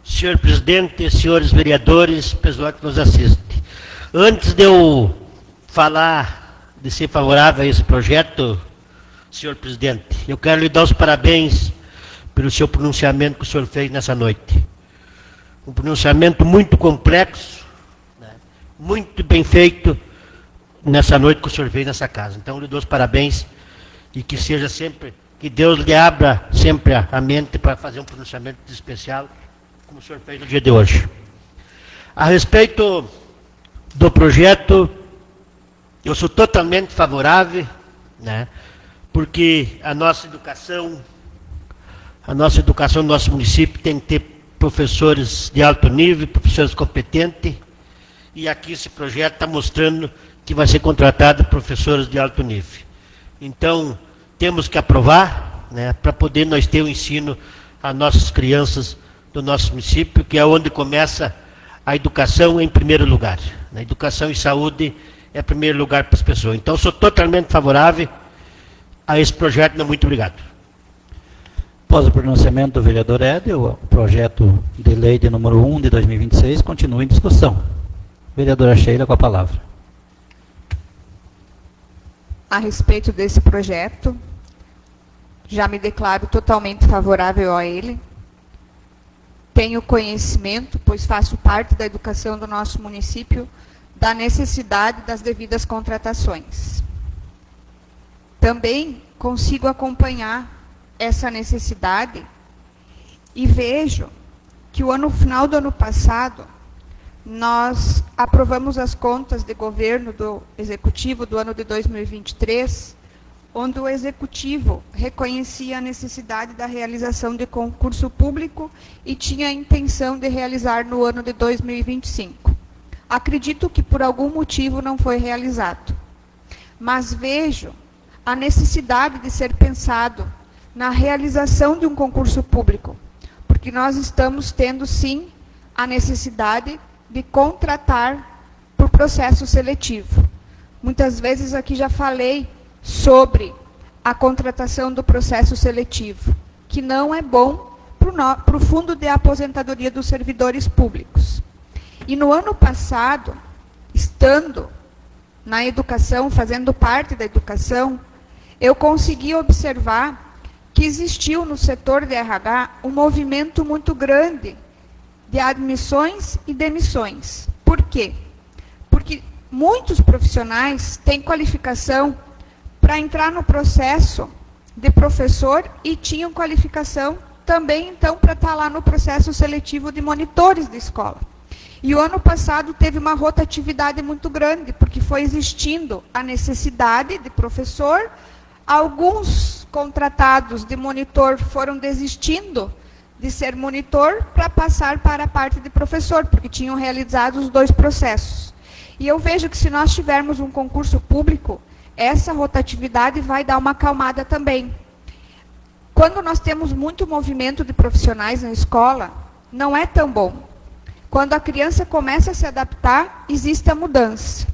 Senhor presidente, senhores vereadores, pessoal que nos assiste. Antes de eu falar de ser favorável a esse projeto, senhor presidente, eu quero lhe dar os parabéns pelo seu pronunciamento que o senhor fez nessa noite. Um pronunciamento muito complexo, né, muito bem feito nessa noite que o senhor fez nessa casa. Então, eu lhe dou os parabéns e que seja sempre, que Deus lhe abra sempre a mente para fazer um pronunciamento especial, como o senhor fez no dia de hoje. A respeito do projeto, eu sou totalmente favorável, né, porque a nossa educação no nosso município tem que ter professores de alto nível, professores competentes, e aqui esse projeto está mostrando que vai ser contratado professores de alto nível. Então, temos que aprovar, né, para poder nós ter o ensino às nossas crianças do nosso município, que é onde começa a educação em primeiro lugar. A educação e saúde é primeiro lugar para as pessoas. Então, sou totalmente favorável a esse projeto. Muito obrigado. Após o pronunciamento do vereador Éder, o projeto de lei de número 1 de 2026 continua em discussão. Vereadora Sheila, com a palavra. A respeito desse projeto, já me declaro totalmente favorável a ele. Tenho conhecimento, pois faço parte da educação do nosso município, da necessidade das devidas contratações. Também consigo acompanhar essa necessidade e vejo que no final do ano passado nós aprovamos as contas de governo do Executivo do ano de 2023, onde o Executivo reconhecia a necessidade da realização de concurso público e tinha a intenção de realizar no ano de 2025. Acredito que por algum motivo não foi realizado, mas vejo a necessidade de ser pensado na realização de um concurso público, porque nós estamos tendo, sim, a necessidade de contratar por processo seletivo. Muitas vezes aqui já falei sobre a contratação do processo seletivo, que não é bom para o Fundo de Aposentadoria dos Servidores Públicos. E no ano passado, estando na educação, fazendo parte da educação, eu consegui observar que existiu no setor de RH um movimento muito grande de admissões e demissões. Por quê? Porque muitos profissionais têm qualificação para entrar no processo de professor e tinham qualificação também, então, para estar lá no processo seletivo de monitores de escola. E o ano passado teve uma rotatividade muito grande, porque foi existindo a necessidade de professor, alguns contratados de monitor foram desistindo de ser monitor para passar para a parte de professor, porque tinham realizado os 2 processos. E eu vejo que se nós tivermos um concurso público, essa rotatividade vai dar uma acalmada também. Quando nós temos muito movimento de profissionais na escola, não é tão bom. Quando a criança começa a se adaptar, existe a mudança.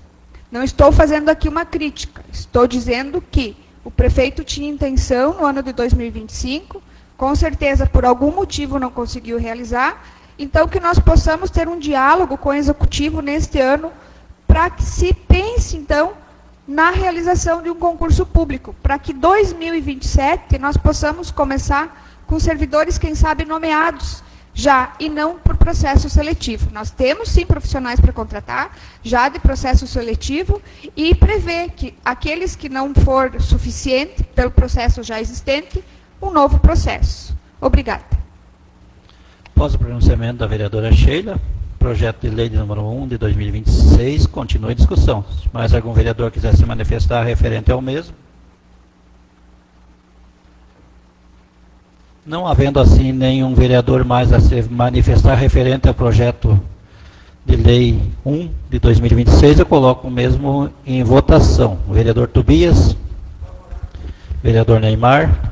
Não estou fazendo aqui uma crítica, estou dizendo que o prefeito tinha intenção no ano de 2025, com certeza por algum motivo não conseguiu realizar, então que nós possamos ter um diálogo com o executivo neste ano, para que se pense, então, na realização de um concurso público, para que 2027 nós possamos começar com servidores, quem sabe, nomeados já, e não por processo seletivo. Nós temos, sim, profissionais para contratar, já de processo seletivo, e prevê que aqueles que não for suficiente, pelo processo já existente, um novo processo. Obrigada. Após o pronunciamento da vereadora Sheila, projeto de lei de número 1 de 2026 continua em discussão. Se mais algum vereador quiser se manifestar referente ao mesmo. Não havendo assim nenhum vereador mais a se manifestar referente ao projeto de lei 1 de 2026, eu coloco o mesmo em votação. O vereador Tobias. Vereador Neymar.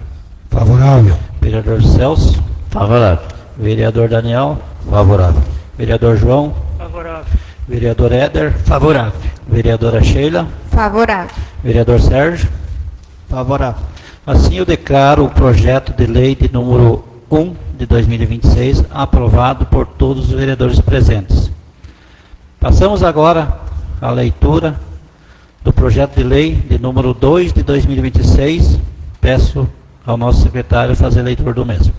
Favorável. Vereador Celso. Favorável. Vereador Daniel. Favorável. Vereador João. Favorável. Vereador Éder. Favorável. Vereadora Sheila. Favorável. Vereador Sérgio. Favorável. Assim, eu declaro o projeto de lei de número 1 de 2026 aprovado por todos os vereadores presentes. Passamos agora à leitura do projeto de lei de número 2 de 2026. Peço ao nosso secretário fazer a leitura do mesmo.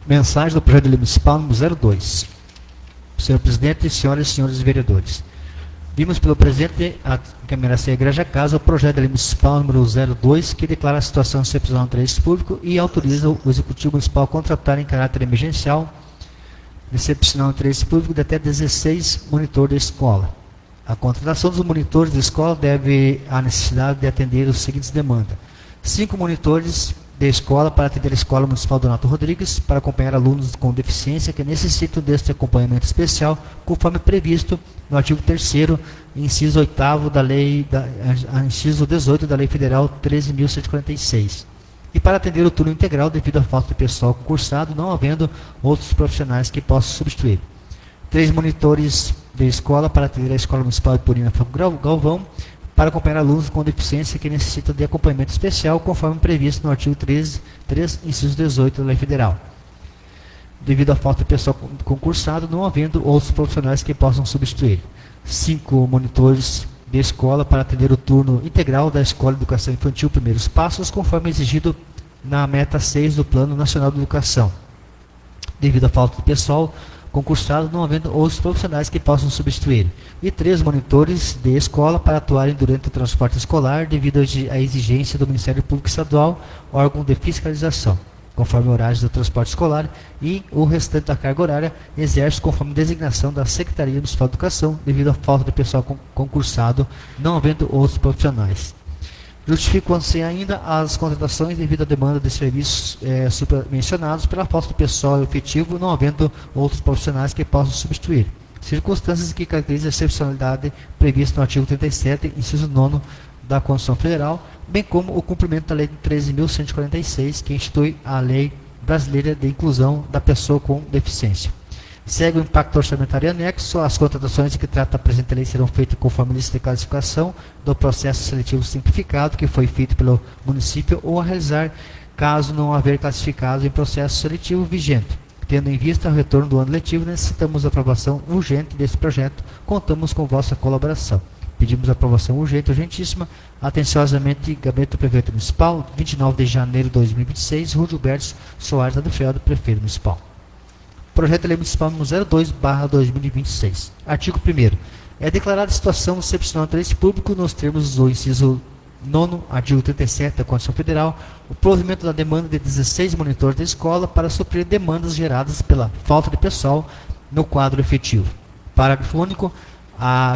Mensagem do projeto de lei municipal número 02. Senhor presidente, senhoras e senhores vereadores. Vimos pelo presidente encaminhar-se à Igreja Casa o projeto de lei municipal número 02, que declara a situação excepcional no interesse público e autoriza o Executivo Municipal a contratar em caráter emergencial excepcional no interesse público de até 16 monitores da escola. A contratação dos monitores da escola deve à necessidade de atender os seguintes demandas: 5 monitores da escola para atender a Escola Municipal Donato Rodrigues, para acompanhar alunos com deficiência que necessitam deste acompanhamento especial, conforme previsto no artigo 3º, inciso 8º da lei, inciso 18 da Lei Federal 13.146. E para atender o turno integral devido à falta de pessoal concursado, não havendo outros profissionais que possam substituir. 3 monitores da escola para atender a Escola Municipal de Purina Galvão, para acompanhar alunos com deficiência que necessitam de acompanhamento especial, conforme previsto no artigo 3, inciso 18 da Lei Federal. Devido à falta de pessoal concursado, não havendo outros profissionais que possam substituir. 5 monitores de escola para atender o turno integral da Escola de Educação Infantil Primeiros Passos, conforme exigido na meta 6 do Plano Nacional de Educação. Devido à falta de pessoal concursado, não havendo outros profissionais que possam substituir. E 3 monitores de escola para atuarem durante o transporte escolar, devido à exigência do Ministério Público Estadual, órgão de fiscalização, conforme horários do transporte escolar, e o restante da carga horária exerce conforme designação da Secretaria Municipal de Educação, devido à falta de pessoal concursado, não havendo outros profissionais. Justificam-se ainda as contratações devido à demanda de serviços supramencionados pela falta de pessoal efetivo, não havendo outros profissionais que possam substituir. circunstâncias que caracterizam a excepcionalidade prevista no artigo 37, inciso 9 da Constituição Federal, bem como o cumprimento da Lei 13.146, que institui a Lei Brasileira de Inclusão da Pessoa com Deficiência. Segue o impacto orçamentário anexo. As contratações que trata a presente lei serão feitas conforme a lista de classificação do processo seletivo simplificado que foi feito pelo município ou a realizar caso não haver classificado em processo seletivo vigente. Tendo em vista o retorno do ano letivo, necessitamos da aprovação urgente desse projeto. Contamos com vossa colaboração. Pedimos a aprovação urgente, urgentíssima. Atenciosamente, Gabinete do Prefeito Municipal, 29 de janeiro de 2026, Rua Gilberto Soares Adelfeld, Prefeito Municipal. Projeto de Lei Municipal número 02/2026. Artigo 1º. É declarada situação excepcional de interesse público nos termos do inciso 9º, artigo 37 da Constituição Federal, o provimento da demanda de 16 monitores da escola para suprir demandas geradas pela falta de pessoal no quadro efetivo. Parágrafo único.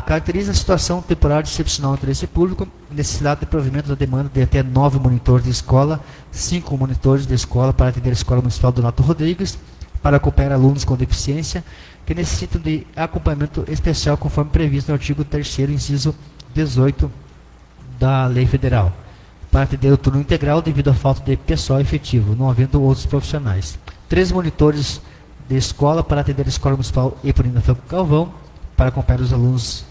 Caracteriza a situação temporária de excepcional interesse público, necessidade de provimento da demanda de até 9 monitores de escola, 5 monitores de escola para atender a Escola Municipal Donato Rodrigues, para acompanhar alunos com deficiência que necessitam de acompanhamento especial conforme previsto no artigo 3º, inciso 18 da Lei Federal, para atender o turno integral devido à falta de pessoal efetivo, não havendo outros profissionais. 3 monitores de escola para atender a Escola Municipal Eponina Franco Galvão, para acompanhar os alunos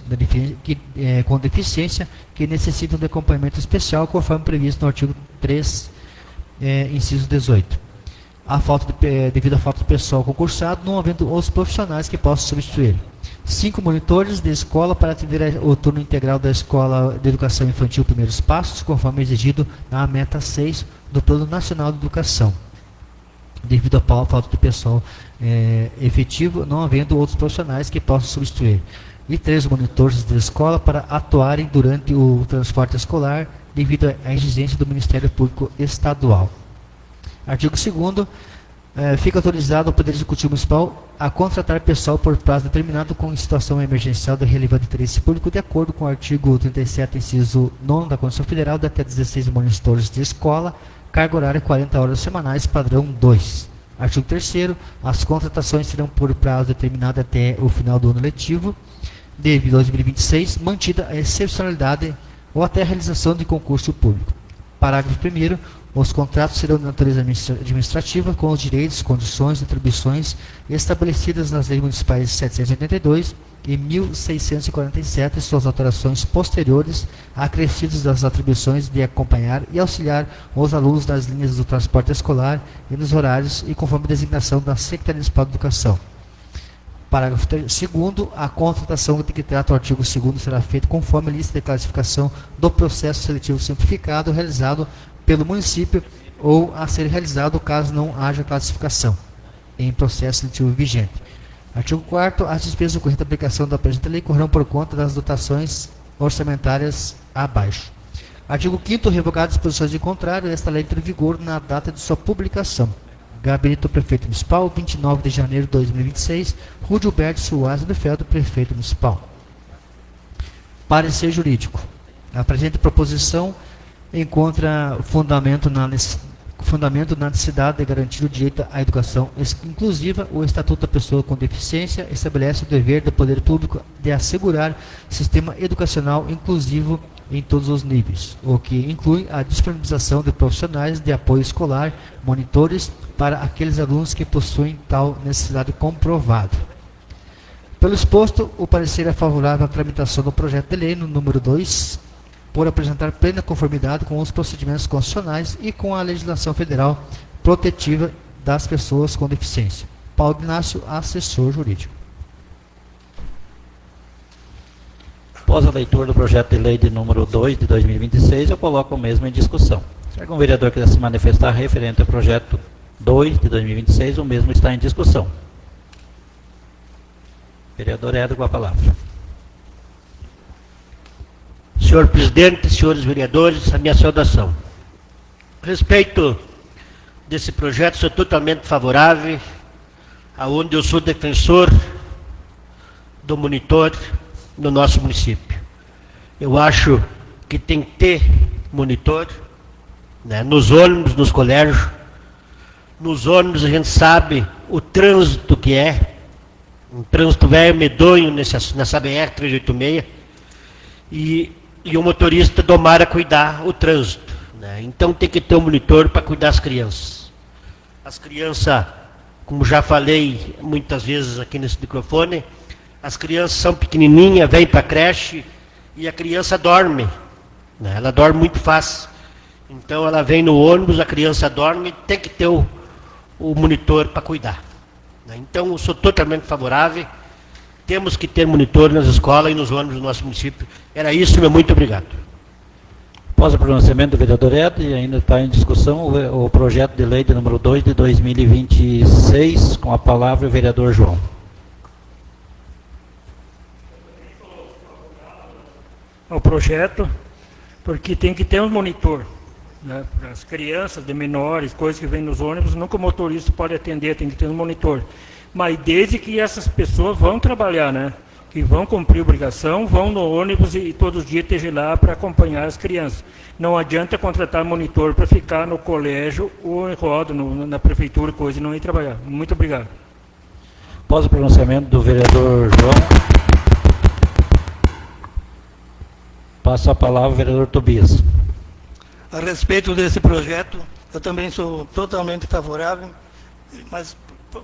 com deficiência que necessitam de acompanhamento especial conforme previsto no artigo 3, inciso 18. Devido à falta de pessoal concursado, não havendo outros profissionais que possam substituir. 5 monitores de escola para atender o turno integral da Escola de Educação Infantil Primeiros Passos, conforme exigido na meta 6 do Plano Nacional de Educação. Devido à falta de pessoal efetivo, não havendo outros profissionais que possam substituir. E 3 monitores de escola para atuarem durante o transporte escolar, devido à exigência do Ministério Público Estadual. Artigo 2º. Fica autorizado o Poder Executivo Municipal a contratar pessoal por prazo determinado com situação emergencial de relevante interesse público, de acordo com o artigo 37, inciso 9 da Constituição Federal, de até 16 monitores de escola, carga horária 40 horas semanais, padrão 2. Artigo 3º. As contratações serão por prazo determinado até o final do ano letivo de 2026, mantida a excepcionalidade ou até a realização de concurso público. Parágrafo 1º. Os contratos serão de natureza administrativa, com os direitos, condições e atribuições estabelecidas nas leis municipais 782 e 1647 e suas alterações posteriores, acrescidas das atribuições de acompanhar e auxiliar os alunos nas linhas do transporte escolar e nos horários e conforme designação da Secretaria Municipal de Educação. Parágrafo 2º. A contratação de que trata o artigo 2º será feita conforme a lista de classificação do processo seletivo simplificado realizado pelo município ou a ser realizado caso não haja classificação em processo seletivo vigente. Artigo 4º. As despesas ocorrentes da aplicação da presente lei correrão por conta das dotações orçamentárias abaixo. Artigo 5º. Revogadas disposições de contrário, esta lei entra em vigor na data de sua publicação. Gabinete do Prefeito Municipal, 29 de janeiro de 2026, Rua Gilberto Soares Adelfeld, Prefeito Municipal. Parecer jurídico. A presente proposição encontra fundamento na necessidade de garantir o direito à educação inclusiva. O Estatuto da Pessoa com Deficiência estabelece o dever do poder público de assegurar sistema educacional inclusivo em todos os níveis, o que inclui a disponibilização de profissionais de apoio escolar, monitores, para aqueles alunos que possuem tal necessidade comprovada. Pelo exposto, o parecer é favorável à tramitação do projeto de lei no número 2, por apresentar plena conformidade com os procedimentos constitucionais e com a legislação federal protetiva das pessoas com deficiência. Paulo Ignácio, assessor jurídico. Após a leitura do projeto de lei de número 2 de 2026, eu coloco o mesmo em discussão. Se algum vereador quiser se manifestar referente ao projeto 2 de 2026, o mesmo está em discussão. Vereador Éder, com a palavra. Senhor presidente, senhores vereadores, a minha saudação. A respeito desse projeto, sou totalmente favorável, aonde eu sou defensor do monitor no nosso município. Eu acho que tem que ter monitor, né, nos ônibus, nos colégios. Nos ônibus a gente sabe o trânsito que é, Um trânsito velho, medonho nessa BR-386. E o motorista domar a cuidar o trânsito, né? Então tem que ter um monitor para cuidar das crianças. As crianças, como já falei muitas vezes aqui nesse microfone, as crianças são pequenininhas, vêm para a creche e a criança dorme, né? Ela dorme muito fácil. Então ela vem no ônibus, a criança dorme, tem que ter o monitor para cuidar, né? Então eu sou totalmente favorável. Temos que ter monitor nas escolas e nos ônibus do nosso município. Era isso, meu muito obrigado. Após o pronunciamento do vereador Ed, ainda está em discussão o projeto de lei de número 2 de 2026, com a palavra o vereador João. O projeto, porque tem que ter um monitor, né, para as crianças de menores, coisas que vêm nos ônibus, nunca o motorista pode atender, tem que ter um monitor. Mas desde que essas pessoas vão trabalhar, né? Que vão cumprir obrigação, vão no ônibus e todos os dias estejam lá para acompanhar as crianças. Não adianta contratar monitor para ficar no colégio ou em roda, na prefeitura, coisa, e não ir trabalhar. Muito obrigado. Após o pronunciamento do vereador João, passa a palavra ao vereador Tobias. A respeito desse projeto, eu também sou totalmente favorável, mas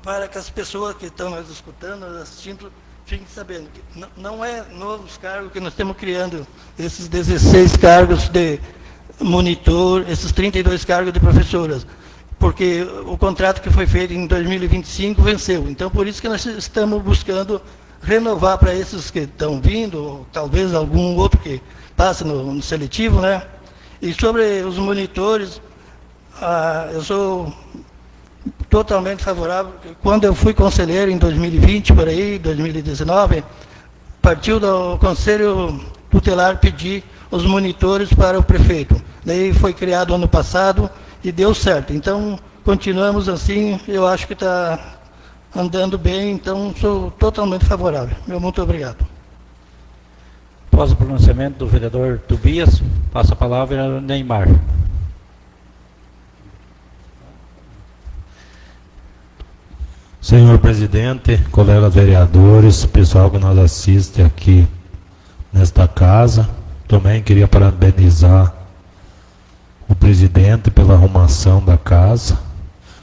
para que as pessoas que estão nos escutando, nos assistindo, fiquem sabendo que não é novos cargos que nós estamos criando, esses 16 cargos de monitor, esses 32 cargos de professoras, porque o contrato que foi feito em 2025 venceu. Então, por isso que nós estamos buscando renovar para esses que estão vindo, ou talvez algum outro que passe no seletivo, né? E sobre os monitores, eu sou totalmente favorável. Quando eu fui conselheiro em 2020, por aí, 2019, partiu do Conselho Tutelar pedir os monitores para o prefeito. Daí foi criado ano passado e deu certo. Então, continuamos assim, eu acho que está andando bem, então sou totalmente favorável. Meu muito obrigado. Após o pronunciamento do vereador Tobias, passa a palavra ao Neymar. Senhor presidente, colegas vereadores, pessoal que nos assiste aqui nesta casa, também queria parabenizar o presidente pela arrumação da casa.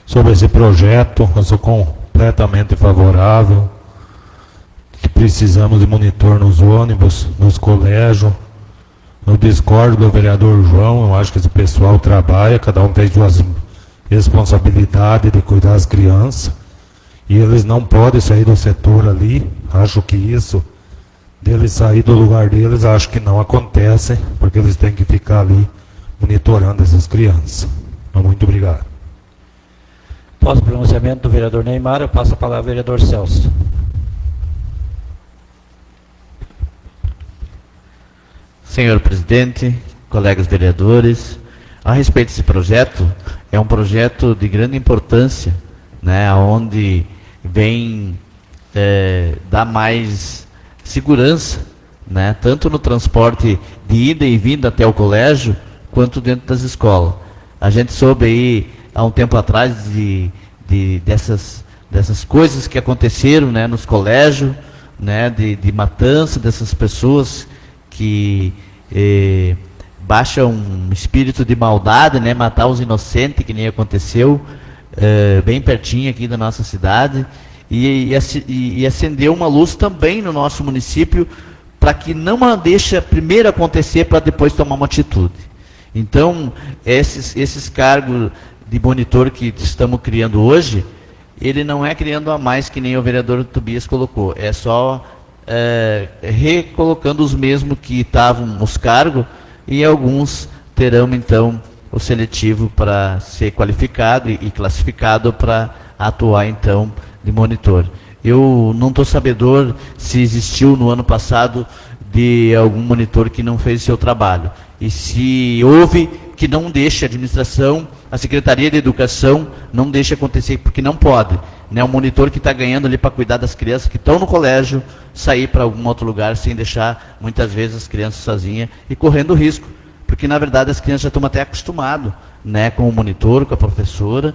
Sobre esse projeto, eu sou completamente favorável. Precisamos de monitor nos ônibus, nos colégios. Eu discordo do vereador João, eu acho que esse pessoal trabalha, cada um tem suas responsabilidades de cuidar das crianças. E eles não podem sair do setor ali. Acho que isso, deles sair do lugar deles, acho que não acontece, porque eles têm que ficar ali monitorando essas crianças. Muito obrigado. Após o pronunciamento do vereador Neymar, eu passo a palavra ao vereador Celso. Senhor presidente, colegas vereadores, a respeito desse projeto, é um projeto de grande importância, né, onde vem dar mais segurança, né, tanto no transporte de ida e vinda até o colégio, quanto dentro das escolas. A gente soube aí, há um tempo atrás, dessas coisas que aconteceram, né, nos colégios, né, de matança dessas pessoas que baixam um espírito de maldade, né, matar os inocentes, que nem aconteceu bem pertinho aqui da nossa cidade, e acendeu uma luz também no nosso município para que não deixe primeiro acontecer para depois tomar uma atitude. Então, esses cargos de monitor que estamos criando hoje, ele não é criando a mais que nem o vereador Tobias colocou, é só recolocando os mesmos que estavam nos cargos, e alguns terão então o seletivo para ser qualificado e classificado para atuar então de monitor. Eu não estou sabedor se existiu no ano passado de algum monitor que não fez seu trabalho, e se houve, que não deixe a administração, a Secretaria de Educação não deixe acontecer, porque não pode, né? Um monitor que está ganhando ali para cuidar das crianças que estão no colégio, sair para algum outro lugar sem deixar muitas vezes as crianças sozinhas e correndo risco, porque na verdade as crianças já estão até acostumadas, né, com o monitor, com a professora,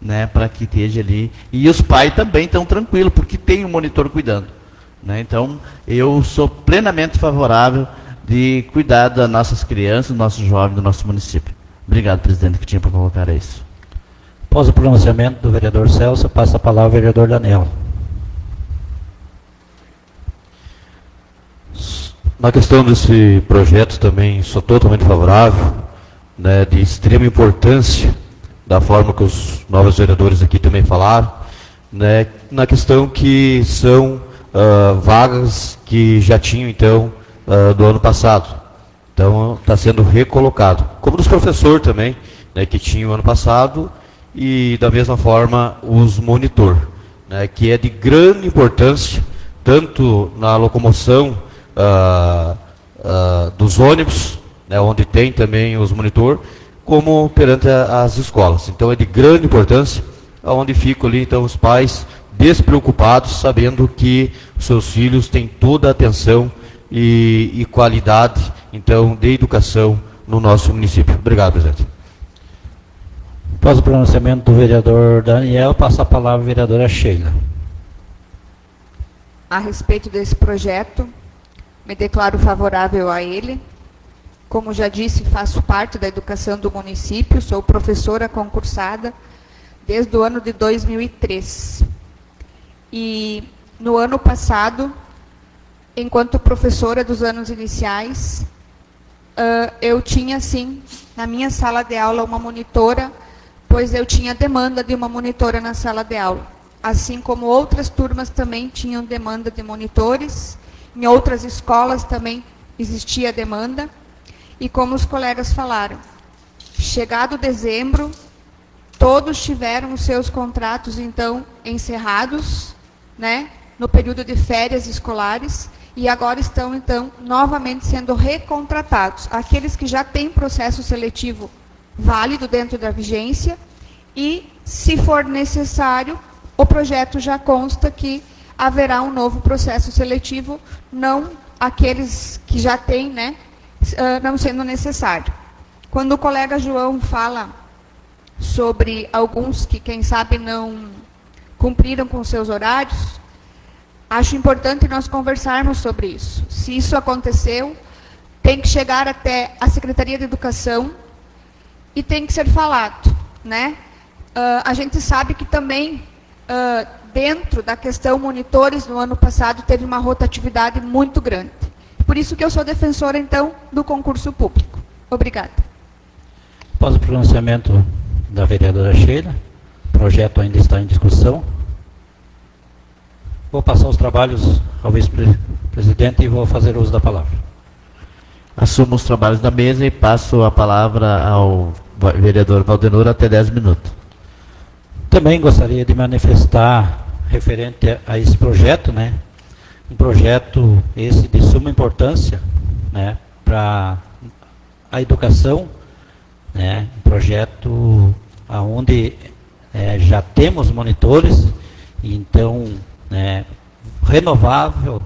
né, para que esteja ali. E os pais também estão tranquilos, porque tem um monitor cuidando, né? Então, eu sou plenamente favorável de cuidar das nossas crianças, dos nossos jovens, do nosso município. Obrigado, presidente, que tinha para colocar isso. Após o pronunciamento do vereador Celso, passa a palavra ao vereador Daniel. Na questão desse projeto também sou totalmente favorável, né, de extrema importância, da forma que os novos vereadores aqui também falaram, né, na questão que são vagas que já tinham, então, do ano passado. Então, está sendo recolocado. Como dos professores também, né, que tinham ano passado, e da mesma forma os monitor, né, que é de grande importância, tanto na locomoção dos ônibus, né, onde tem também os monitor, como perante as escolas. Então é de grande importância, onde ficam ali então os pais despreocupados, sabendo que seus filhos têm toda a atenção e qualidade então de educação no nosso município. Obrigado, presidente. Após o pronunciamento do vereador Daniel, passa a palavra à vereadora Sheila. A respeito desse projeto, me declaro favorável a ele. Como já disse, faço parte da educação do município, sou professora concursada desde o ano de 2003. E no ano passado, enquanto professora dos anos iniciais, eu tinha, sim, na minha sala de aula, uma monitora, pois eu tinha demanda de uma monitora na sala de aula. Assim como outras turmas também tinham demanda de monitores, em outras escolas também existia demanda. E como os colegas falaram, chegado dezembro, todos tiveram os seus contratos, então, encerrados, né, no período de férias escolares, e agora estão, então, novamente sendo recontratados. Aqueles que já têm processo seletivo válido dentro da vigência, e, se for necessário, o projeto já consta que haverá um novo processo seletivo, não aqueles que já têm, né, não sendo necessário. Quando o colega João fala sobre alguns que, quem sabe, não cumpriram com seus horários, acho importante nós conversarmos sobre isso. Se isso aconteceu, tem que chegar até a Secretaria de Educação e tem que ser falado, né? A gente sabe que também, dentro da questão monitores, no ano passado, teve uma rotatividade muito grande. Por isso que eu sou defensora, então, do concurso público. Obrigada. Após o pronunciamento da vereadora Sheila, o projeto ainda está em discussão. Vou passar os trabalhos ao vice-presidente e vou fazer uso da palavra. Assumo os trabalhos da mesa e passo a palavra ao vereador Valdenor até 10 minutos. Também gostaria de manifestar referente a esse projeto, né? Um projeto esse de suma importância, né, para a educação, né? Um projeto onde já temos monitores, e então, né, renovável,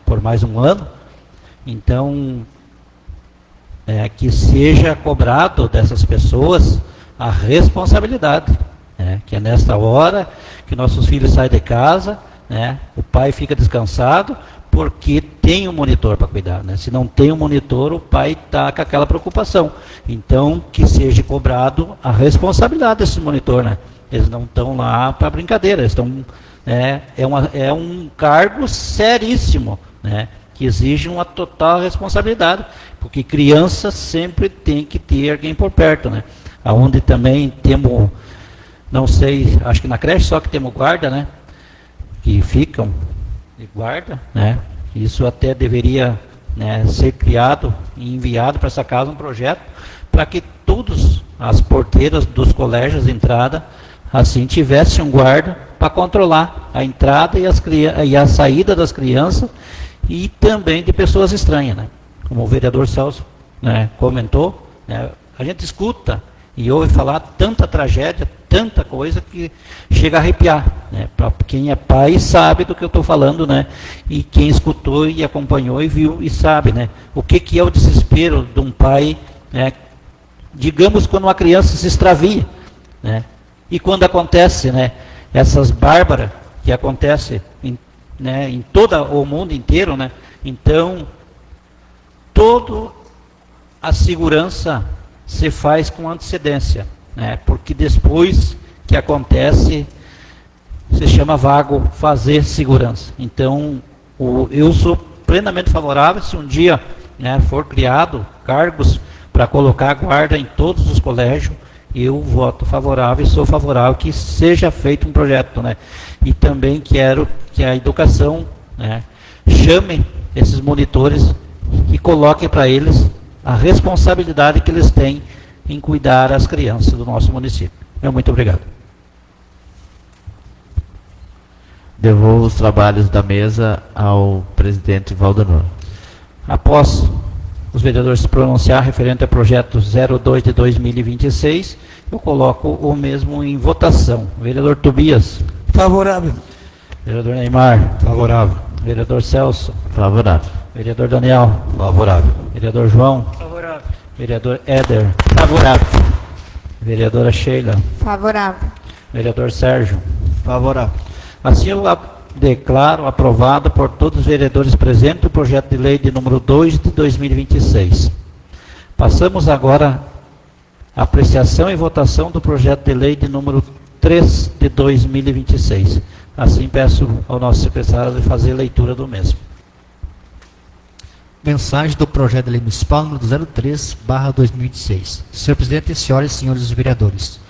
por mais um ano. Então, que seja cobrado dessas pessoas a responsabilidade, que é nesta hora que nossos filhos saem de casa, né, o pai fica descansado porque tem um monitor para cuidar, né? Se não tem um monitor, o pai está com aquela preocupação. Então, que seja cobrado a responsabilidade desse monitor, né? Eles não estão lá para brincadeira, eles estão, é um cargo seríssimo, né, que exige uma total responsabilidade, porque criança sempre tem que ter alguém por perto, né? Aonde também temos, não sei, acho que na creche só que temos guarda, né? Que ficam de guarda, né? Isso até deveria, né, ser criado e enviado para essa casa um projeto para que todas as porteiras dos colégios de entrada assim tivessem um guarda para controlar a entrada e a saída das crianças e também de pessoas estranhas, né? Como o vereador Celso, né, comentou, né, a gente escuta e ouve falar tanta tragédia, tanta coisa que chega a arrepiar, né? Para quem é pai sabe do que eu estou falando, né? E quem escutou e acompanhou e viu e sabe, né? O que é o desespero de um pai, né? Digamos quando uma criança se extravia, né? E quando acontece, né, essas bárbaras que acontecem em todo o mundo inteiro, né, então toda a segurança se faz com antecedência, né, porque depois que acontece, se chama vago fazer segurança. Então, eu sou plenamente favorável se um dia, né, for criado cargos para colocar guarda em todos os colégios, eu voto favorável e sou favorável que seja feito um projeto, né? E também quero que a educação, né, chame esses monitores e coloque para eles a responsabilidade que eles têm em cuidar as crianças do nosso município. Muito obrigado. Devolvo os trabalhos da mesa ao presidente Valdenor. Após os vereadores se pronunciar referente ao projeto 02 de 2026, eu coloco o mesmo em votação. Vereador Tobias. Favorável. Vereador Neymar. Favorável. Vereador Celso. Favorável. Vereador Daniel. Favorável. Vereador João. Favorável. Vereador Éder. Favorável. Vereadora Sheila. Favorável. Vereador Sérgio. Favorável. Assim eu declaro aprovado por todos os vereadores presentes o projeto de lei de número 2 de 2026. Passamos agora à apreciação e votação do projeto de lei de número 3 de 2026. Assim peço ao nosso secretário de fazer a leitura do mesmo. Mensagem do projeto de lei municipal número 03/2026. Senhor presidente, senhoras e senhores vereadores.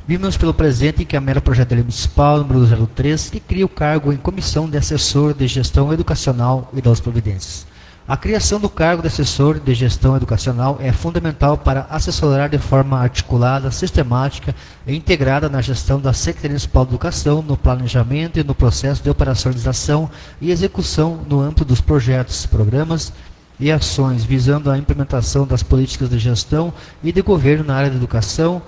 Vimos pelo presente encaminhar o projeto de lei municipal número 03, que cria o cargo em comissão de assessor de gestão educacional e das providências. A criação do cargo de assessor de gestão educacional é fundamental para assessorar de forma articulada, sistemática e integrada na gestão da Secretaria Municipal de Educação, no planejamento e no processo de operacionalização e execução no âmbito dos projetos, programas e ações visando a implementação das políticas de gestão e de governo na área da educação,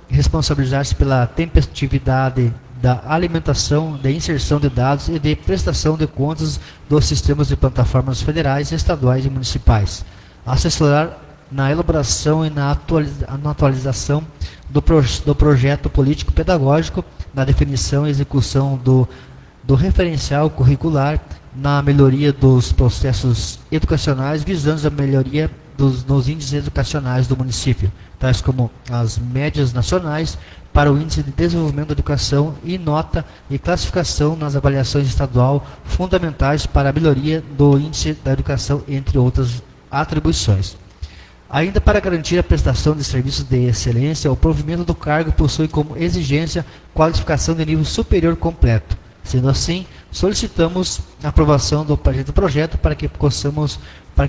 responsabilizar-se pela tempestividade da alimentação, de inserção de dados e de prestação de contas dos sistemas de plataformas federais, estaduais e municipais. Assessorar na elaboração e na atualização do projeto político-pedagógico, na definição e execução do referencial curricular, na melhoria dos processos educacionais, visando a melhoria nos índices educacionais do município, tais como as médias nacionais para o índice de desenvolvimento da educação e nota e classificação nas avaliações estadual, fundamentais para a melhoria do índice da educação, entre outras atribuições. Ainda para garantir a prestação de serviços de excelência, o provimento do cargo possui como exigência qualificação de nível superior completo. Sendo assim, solicitamos a aprovação do projeto para que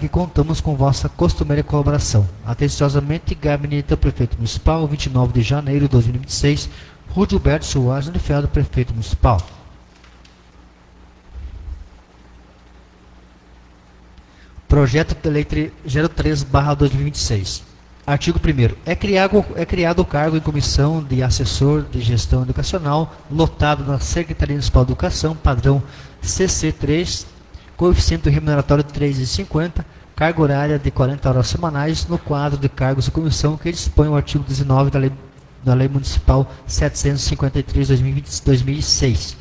contamos com vossa costumeira colaboração. Atenciosamente, Gabinete do Prefeito Municipal, 29 de janeiro de 2026, Rua Gilberto Soares Unifeld, Prefeito Municipal. Projeto de Lei 03/2026. Artigo 1º. É criado o cargo em comissão de assessor de gestão educacional, lotado na Secretaria Municipal de Educação, padrão CC3, coeficiente remuneratório 3,50, carga horária de 40 horas semanais, no quadro de cargos de comissão que dispõe o artigo 19 da Lei Municipal 753/2006.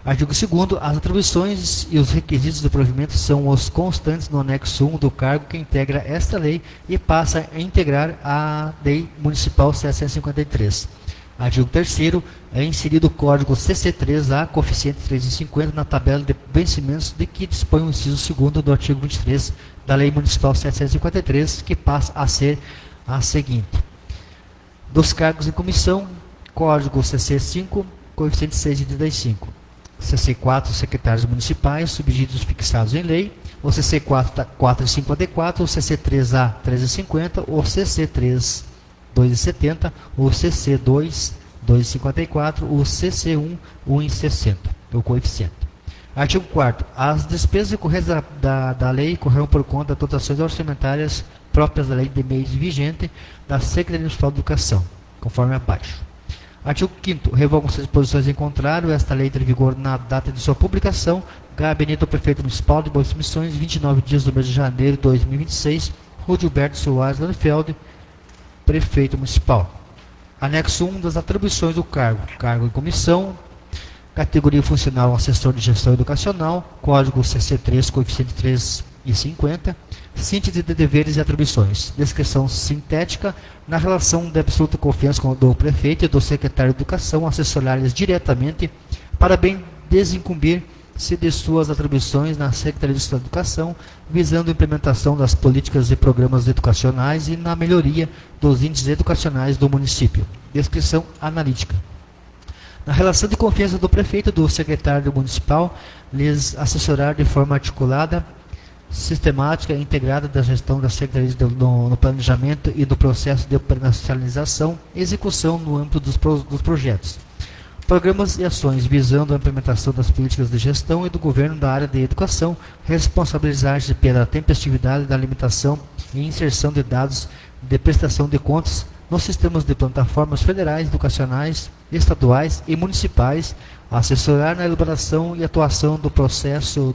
Artigo 2º. As atribuições e os requisitos do provimento são os constantes no anexo 1 do cargo que integra esta lei e passa a integrar a Lei Municipal 753. Artigo 3º. É inserido o código CC3A, coeficiente 3,50, na tabela de vencimentos de que dispõe o inciso 2º do artigo 23 da Lei Municipal 753, que passa a ser a seguinte. Dos cargos em comissão, código CC5, coeficiente 6,35. CC4, secretários municipais, subsídios fixados em lei, o CC4 4,54, o CC3A 3,50, o CC3 2,70, o CC2 2,54, o CC1 1,60, o coeficiente. Artigo 4º. As despesas decorrentes da lei correrão por conta das dotações orçamentárias próprias da lei de meios vigente da Secretaria Municipal de Educação, conforme abaixo. Artigo 5º. Revogam-se as disposições em contrário. Esta lei entra em vigor na data de sua publicação. Gabinete do Prefeito Municipal de Boas Missões, 29 dias do mês de janeiro de 2026. Rua Gilberto Soares Unifeld, Prefeito Municipal. Anexo 1 das atribuições do cargo. Cargo em comissão, categoria funcional assessor de gestão educacional, código CC3, coeficiente 3,50, síntese de deveres e atribuições, descrição sintética, na relação de absoluta confiança do prefeito e do secretário de educação, assessorá-lhes diretamente para bem desincumbir-se de suas atribuições na Secretaria de Estado de Educação, visando a implementação das políticas e programas educacionais e na melhoria dos índices educacionais do município. Descrição analítica. Na relação de confiança do prefeito e do secretário municipal, lhes assessorar de forma articulada, sistemática e integrada da gestão das secretarias no planejamento e do processo de operacionalização e execução no âmbito dos projetos. Programas e ações visando a implementação das políticas de gestão e do governo da área de educação, responsabilizar-se pela tempestividade da limitação e inserção de dados de prestação de contas nos sistemas de plataformas federais, educacionais, estaduais e municipais, assessorar na elaboração e atuação do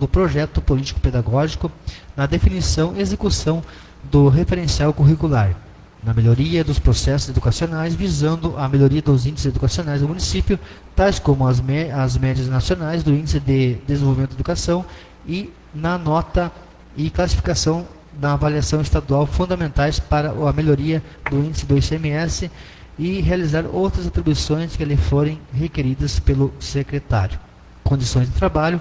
projeto político-pedagógico, na definição e execução do referencial curricular, na melhoria dos processos educacionais, visando a melhoria dos índices educacionais do município, tais como as médias nacionais do Índice de Desenvolvimento da Educação e na nota e classificação da avaliação estadual fundamentais para a melhoria do índice do ICMS e realizar outras atribuições que lhe forem requeridas pelo secretário. Condições de trabalho,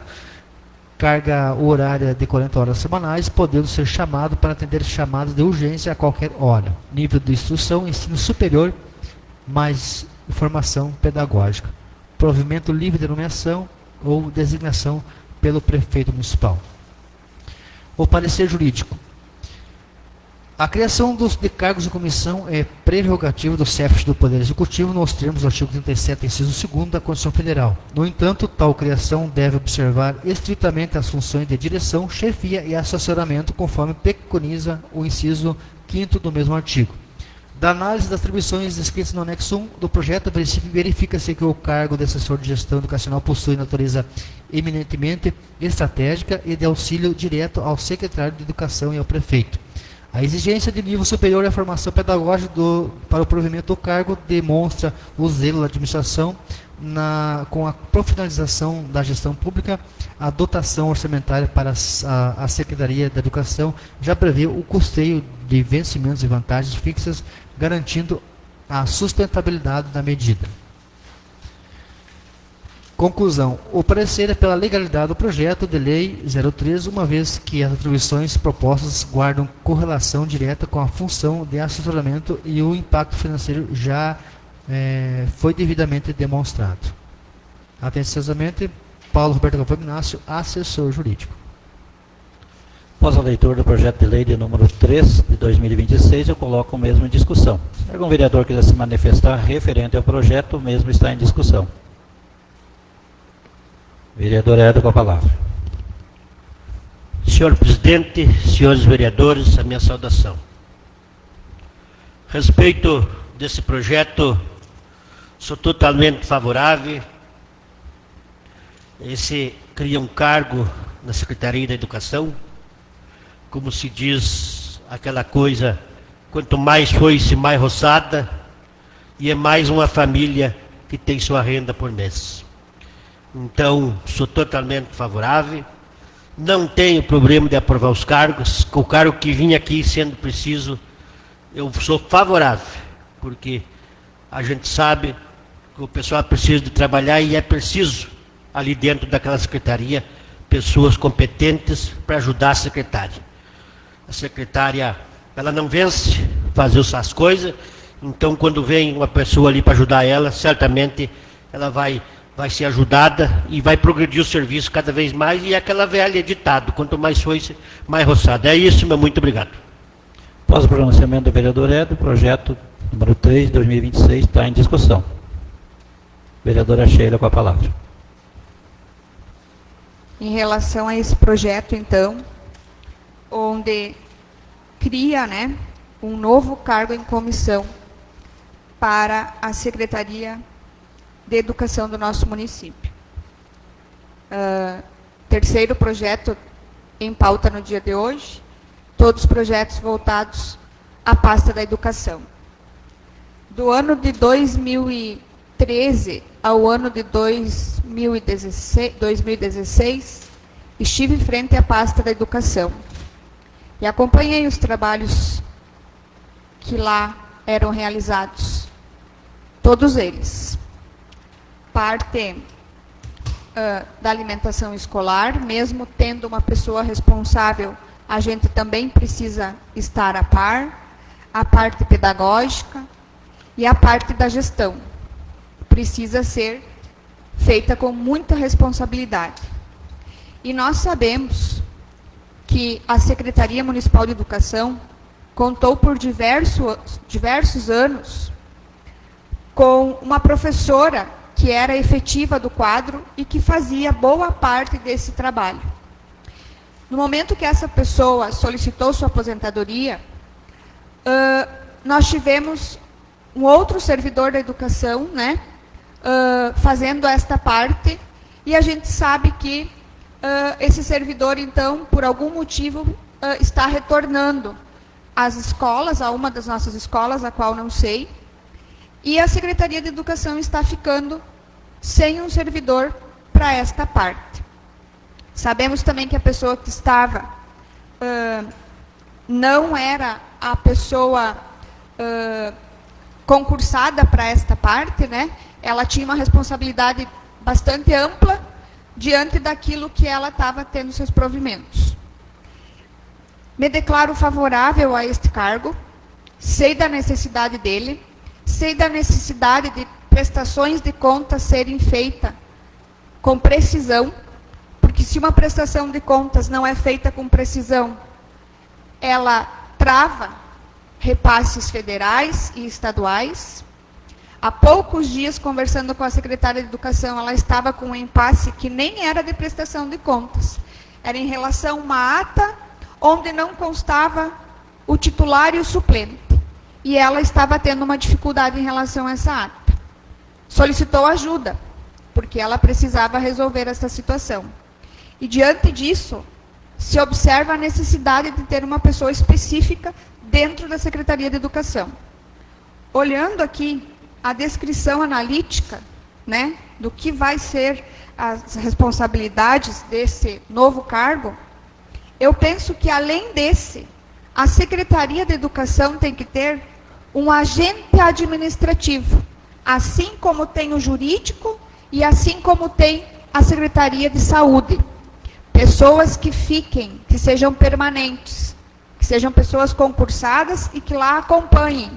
carga horária de 40 horas semanais, podendo ser chamado para atender chamadas de urgência a qualquer hora. Nível de instrução, ensino superior, mais formação pedagógica. Provimento livre de nomeação ou designação pelo prefeito municipal. O parecer jurídico. A criação de cargos de comissão é prerrogativa do CEF do Poder Executivo nos termos do artigo 37, inciso 2º da Constituição Federal. No entanto, tal criação deve observar estritamente as funções de direção, chefia e assessoramento, conforme preconiza o inciso 5º do mesmo artigo. Da análise das atribuições descritas no anexo 1 do projeto, verifica-se que o cargo de assessor de gestão educacional possui natureza eminentemente estratégica e de auxílio direto ao secretário de Educação e ao prefeito. A exigência de nível superior à formação pedagógica para o provimento do cargo demonstra o zelo da administração com a profissionalização da gestão pública. A dotação orçamentária para a Secretaria da Educação já prevê o custeio de vencimentos e vantagens fixas, garantindo a sustentabilidade da medida. Conclusão. O parecer é pela legalidade do projeto de lei 03, uma vez que as atribuições propostas guardam correlação direta com a função de assessoramento e o impacto financeiro já foi devidamente demonstrado. Atenciosamente, Paulo Roberto Galvão Ignácio, assessor jurídico. Após a leitura do projeto de lei de número 3 de 2026, eu coloco o mesmo em discussão. Se algum vereador quiser se manifestar referente ao projeto, o mesmo está em discussão. Vereador Éder, com a palavra. Senhor presidente, senhores vereadores, a minha saudação. Respeito desse projeto, sou totalmente favorável. Esse cria um cargo na Secretaria da Educação, como se diz aquela coisa, quanto mais foice, mais roçada, e é mais uma família que tem sua renda por mês. Então, sou totalmente favorável, não tenho problema de aprovar os cargos, o cargo que vinha aqui sendo preciso, eu sou favorável, porque a gente sabe que o pessoal precisa de trabalhar e é preciso, ali dentro daquela secretaria, pessoas competentes para ajudar a secretária. A secretária, ela não vence fazer as coisas, então quando vem uma pessoa ali para ajudar ela, certamente ela vai ser ajudada e vai progredir o serviço cada vez mais, e é aquela velha ditado, quanto mais foice, mais roçada. É isso, meu muito obrigado. Após o pronunciamento do vereador Éder, o projeto número 3 de 2026 está em discussão. Vereadora Sheila, com a palavra. Em relação a esse projeto, então, onde cria, um novo cargo em comissão para a Secretaria de Educação do nosso município. Terceiro projeto em pauta no dia de hoje, todos os projetos voltados à pasta da educação. do ano de 2013 ao ano de 2016, estive frente à pasta da educação e acompanhei os trabalhos que lá eram realizados, todos eles. Parte da alimentação escolar, mesmo tendo uma pessoa responsável, a gente também precisa estar a par, a parte pedagógica e a parte da gestão. Precisa ser feita com muita responsabilidade. E nós sabemos que a Secretaria Municipal de Educação contou por diversos anos com uma professora que era efetiva do quadro e que fazia boa parte desse trabalho. No momento que essa pessoa solicitou sua aposentadoria, nós tivemos um outro servidor da educação, né, fazendo esta parte, e a gente sabe que esse servidor, então, por algum motivo, está retornando às escolas, a uma das nossas escolas, a qual não sei, e a Secretaria de Educação está ficando sem um servidor para esta parte. Sabemos também que a pessoa que estava não era a pessoa concursada para esta parte, né? Ela tinha uma responsabilidade bastante ampla diante daquilo que ela estava tendo seus provimentos. Me declaro favorável a este cargo, sei da necessidade dele, sei da necessidade de prestações de contas serem feitas com precisão, porque se uma prestação de contas não é feita com precisão, ela trava repasses federais e estaduais. Há poucos dias, conversando com a secretária de Educação, ela estava com um impasse que nem era de prestação de contas. Era em relação a uma ata onde não constava o titular e o suplente. E ela estava tendo uma dificuldade em relação a essa ata. Solicitou ajuda, porque ela precisava resolver essa situação. E diante disso, se observa a necessidade de ter uma pessoa específica dentro da Secretaria de Educação. Olhando aqui a descrição analítica, né, do que vai ser as responsabilidades desse novo cargo, eu penso que, além desse, a Secretaria de Educação tem que ter um agente administrativo, assim como tem o jurídico e assim como tem a Secretaria de Saúde. Pessoas que fiquem, que sejam permanentes, que sejam pessoas concursadas e que lá acompanhem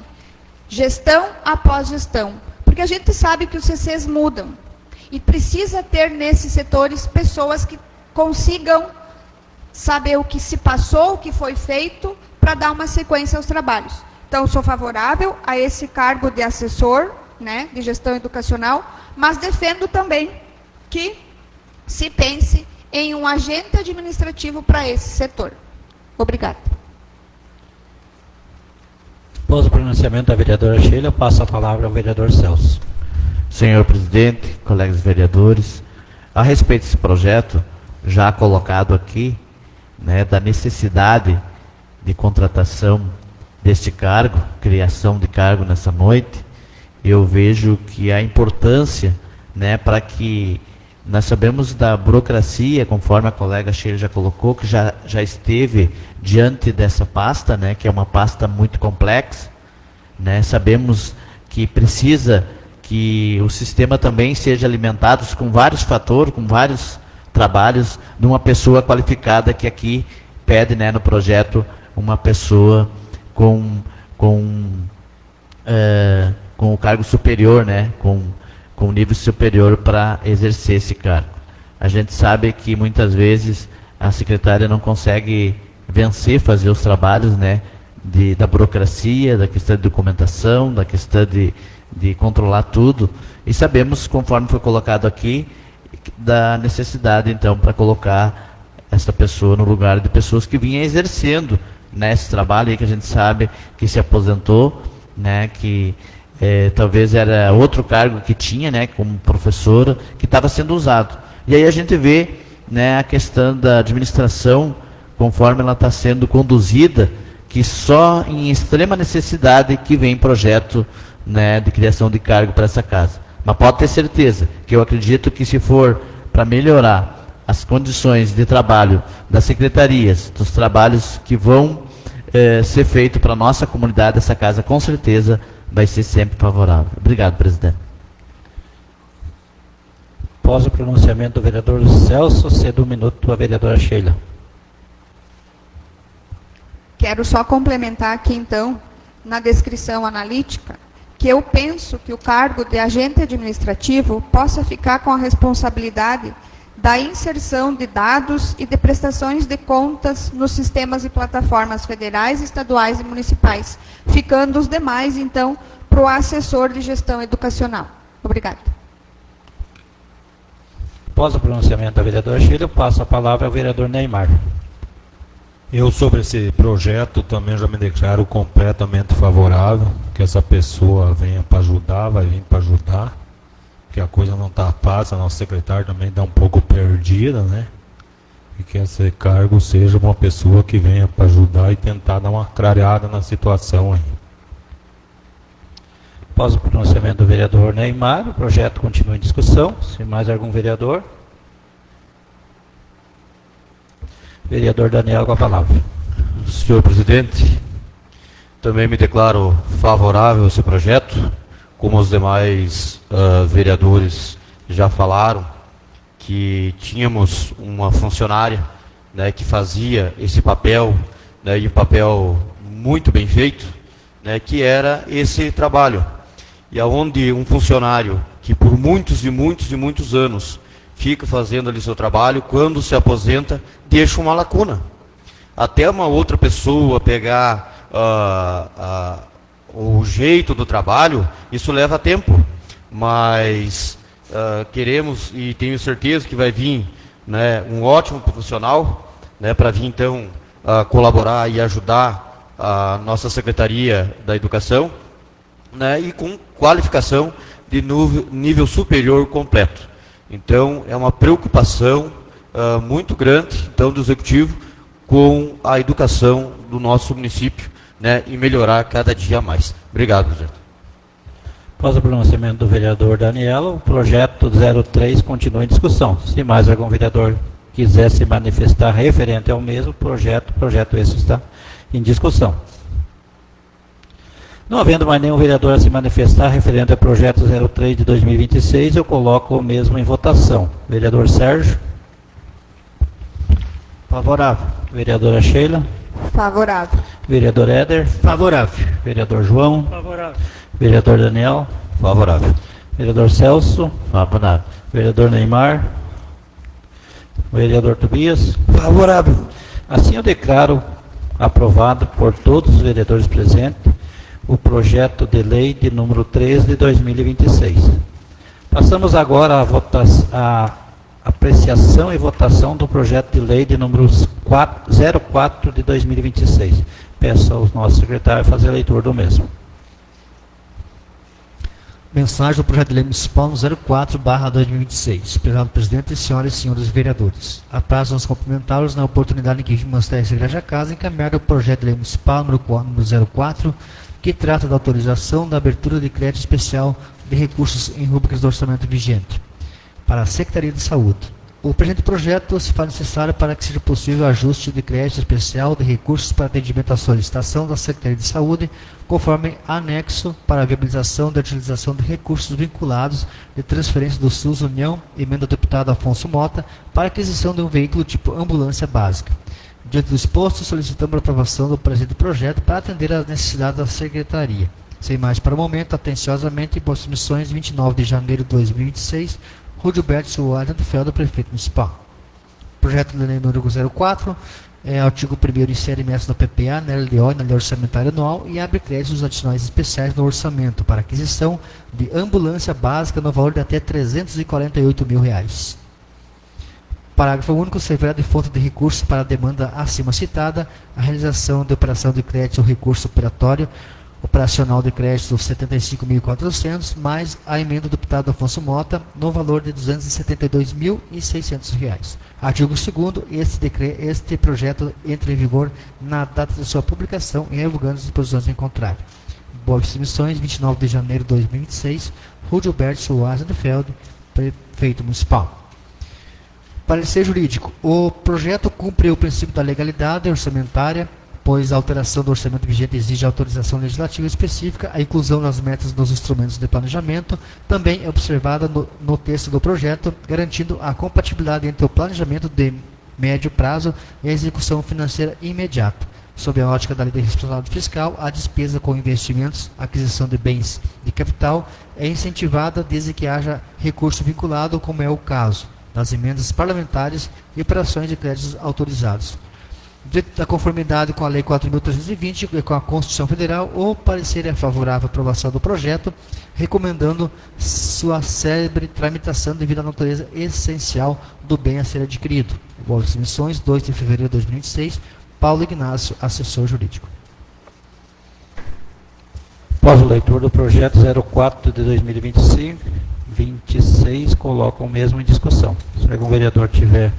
gestão após gestão. Porque a gente sabe que os CCs mudam e precisa ter nesses setores pessoas que consigam saber o que se passou, o que foi feito, para dar uma sequência aos trabalhos. Então, sou favorável a esse cargo de assessor, né, de gestão educacional, mas defendo também que se pense em um agente administrativo para esse setor. Obrigada. Após o pronunciamento da vereadora Sheila, eu passo a palavra ao vereador Celso. Senhor presidente, colegas vereadores, a respeito desse projeto, já colocado aqui, né, da necessidade de contratação deste cargo, criação de cargo nessa noite, eu vejo que a importância, né, para que nós sabemos da burocracia, conforme a colega Sheila já colocou, que já esteve diante dessa pasta, né, que é uma pasta muito complexa, né, sabemos que precisa que o sistema também seja alimentado com vários fatores, com vários trabalhos, de uma pessoa qualificada, que aqui pede, né, no projeto, uma pessoa com o cargo superior, né, com nível superior para exercer esse cargo. A gente sabe que muitas vezes a secretária não consegue vencer, fazer os trabalhos, né, da burocracia, da questão de documentação, da questão de controlar tudo, e sabemos, conforme foi colocado aqui, da necessidade, então, para colocar essa pessoa no lugar de pessoas que vinham exercendo, né, esse trabalho aí, que a gente sabe que se aposentou, né, que talvez era outro cargo que tinha, né, como professora, que estava sendo usado. E aí a gente vê, né, a questão da administração, conforme ela está sendo conduzida, que só em extrema necessidade que vem projeto, né, de criação de cargo para essa casa. Mas pode ter certeza que eu acredito que se for para melhorar as condições de trabalho das secretarias, dos trabalhos que vão ser feitos para a nossa comunidade, essa casa com certeza vai ser sempre favorável. Obrigado, presidente. Após o pronunciamento do vereador Celso, cedo 1 minuto à vereadora Sheila. Quero só complementar aqui, então, na descrição analítica, que eu penso que o cargo de agente administrativo possa ficar com a responsabilidade da inserção de dados e de prestações de contas nos sistemas e plataformas federais, estaduais e municipais, ficando os demais, então, para o assessor de gestão educacional. Obrigada. Após o pronunciamento da vereadora Sheila, eu passo a palavra ao vereador Neymar. Eu, sobre esse projeto, também já me declaro completamente favorável, que essa pessoa venha para ajudar, vai vir para ajudar, que a coisa não está fácil, a nossa secretária também está um pouco perdida, né? E que esse cargo seja uma pessoa que venha para ajudar e tentar dar uma clareada na situação aí. Após o pronunciamento do vereador Neymar, o projeto continua em discussão. Se mais algum vereador? Vereador Daniel, com a palavra. Senhor presidente, também me declaro favorável a esse projeto, como os demais vereadores já falaram, que tínhamos uma funcionária, né, que fazia esse papel, né, e um papel muito bem feito, né, que era esse trabalho. E aonde um funcionário que por muitos e muitos e muitos anos fica fazendo ali seu trabalho, quando se aposenta, deixa uma lacuna. Até uma outra pessoa pegar o jeito do trabalho, isso leva tempo. Mas queremos e tenho certeza que vai vir, né, um ótimo profissional, né, para vir então colaborar e ajudar a nossa Secretaria da Educação, né, e com qualificação de nível superior completo. Então, é uma preocupação muito grande, então, do Executivo com a educação do nosso município, né, e melhorar cada dia mais. Obrigado, presidente. Após o pronunciamento do vereador Daniel, o projeto 03 continua em discussão. Se mais algum vereador quiser se manifestar referente ao mesmo projeto esse está em discussão. Não havendo mais nenhum vereador a se manifestar referente ao projeto 03 de 2026, eu coloco o mesmo em votação. Vereador Sérgio? Favorável. Vereadora Sheila? Favorável. Vereador Éder? Favorável. Vereador João? Favorável. Vereador Daniel? Favorável. Vereador Celso? Favorável. Vereador Neymar? Vereador Tobias? Favorável. Assim eu declaro aprovado por todos os vereadores presentes o projeto de lei de número 13 de 2026. Passamos agora à apreciação e votação do projeto de lei de número 04 de 2026. Peço aos nossos secretários fazer a leitura do mesmo. Mensagem do projeto de lei municipal 04/2026. Prezado presidente, senhoras e senhores vereadores. Apraz nos cumprimentá-los na oportunidade em que vimos esta igreja casa encaminhar o projeto de lei municipal número 04, que trata da autorização da abertura de crédito especial de recursos em rubricas do orçamento vigente para a Secretaria de Saúde. O presente projeto se faz necessário para que seja possível o ajuste de crédito especial de recursos para atendimento à solicitação da Secretaria de Saúde, conforme anexo para a viabilização da utilização de recursos vinculados de transferência do SUS União, emenda do deputado Afonso Mota, para aquisição de um veículo tipo ambulância básica. Diante do exposto, solicitamos a aprovação do presente projeto para atender às necessidades da Secretaria. Sem mais para o momento, atenciosamente, por submissões 29 de janeiro de 2026, Rodilberto Soares do Felder, prefeito municipal. Projeto de lei número 04, artigo 1º insere emendas no PPA, na LDO e na lei orçamentária anual e abre créditos adicionais especiais no orçamento para aquisição de ambulância básica no valor de até R$ 348 mil. Parágrafo único, servirá de fonte de recursos para a demanda acima citada, a realização de operação de crédito ou recurso operatório operacional de crédito 75.400, mais a emenda do deputado Afonso Mota, no valor de R$ 272.600. Artigo 2º, este projeto entra em vigor na data de sua publicação e revogando as disposições em contrário. Boas Missões, 29 de janeiro de 2026, Rua Gilberto Soares de Felde, Prefeito Municipal. Parecer jurídico. O projeto cumpre o princípio da legalidade orçamentária, pois a alteração do orçamento vigente exige autorização legislativa específica. A inclusão nas metas dos instrumentos de planejamento também é observada no texto do projeto, garantindo a compatibilidade entre o planejamento de médio prazo e a execução financeira imediata. Sob a ótica da lei de responsabilidade fiscal, a despesa com investimentos, aquisição de bens de capital é incentivada desde que haja recurso vinculado, como é o caso das emendas parlamentares e operações de créditos autorizados. Da conformidade com a Lei 4.320 e com a Constituição Federal, o parecer é favorável à aprovação do projeto, recomendando sua célere tramitação devido à natureza essencial do bem a ser adquirido. Boas Missões, 2 de fevereiro de 2026, Paulo Ignácio, assessor jurídico. Após a leitura do projeto 04 de 2025-26, coloco o mesmo em discussão. Se algum vereador quiser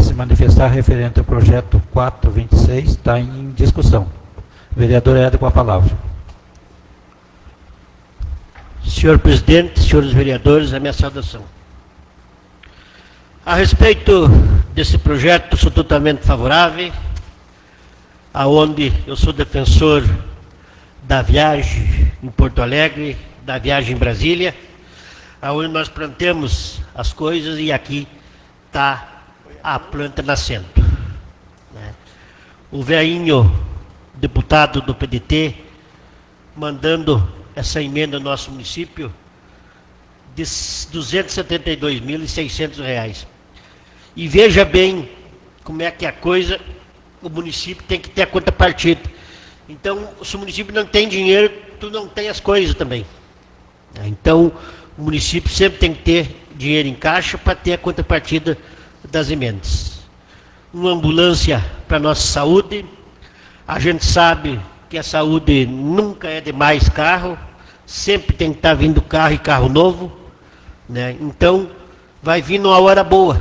se manifestar referente ao projeto 426, está em discussão. Vereador Éder, com a palavra. Senhor presidente, senhores vereadores, a minha saudação. A respeito desse projeto, sou totalmente favorável, aonde eu sou defensor da viagem em Porto Alegre, da viagem em Brasília, aonde nós plantamos as coisas e aqui está a planta nascendo. O velhinho deputado do PDT mandando essa emenda ao nosso município de R$ 272.600. E veja bem como é que a coisa, o município tem que ter a contrapartida. Então, se o município não tem dinheiro, tu não tem as coisas também. Então, o município sempre tem que ter dinheiro em caixa para ter a contrapartida das emendas. Uma ambulância para a nossa saúde. A gente sabe que a saúde nunca é demais carro, sempre tem que estar vindo carro e carro novo, né? Então, vai vir numa hora boa,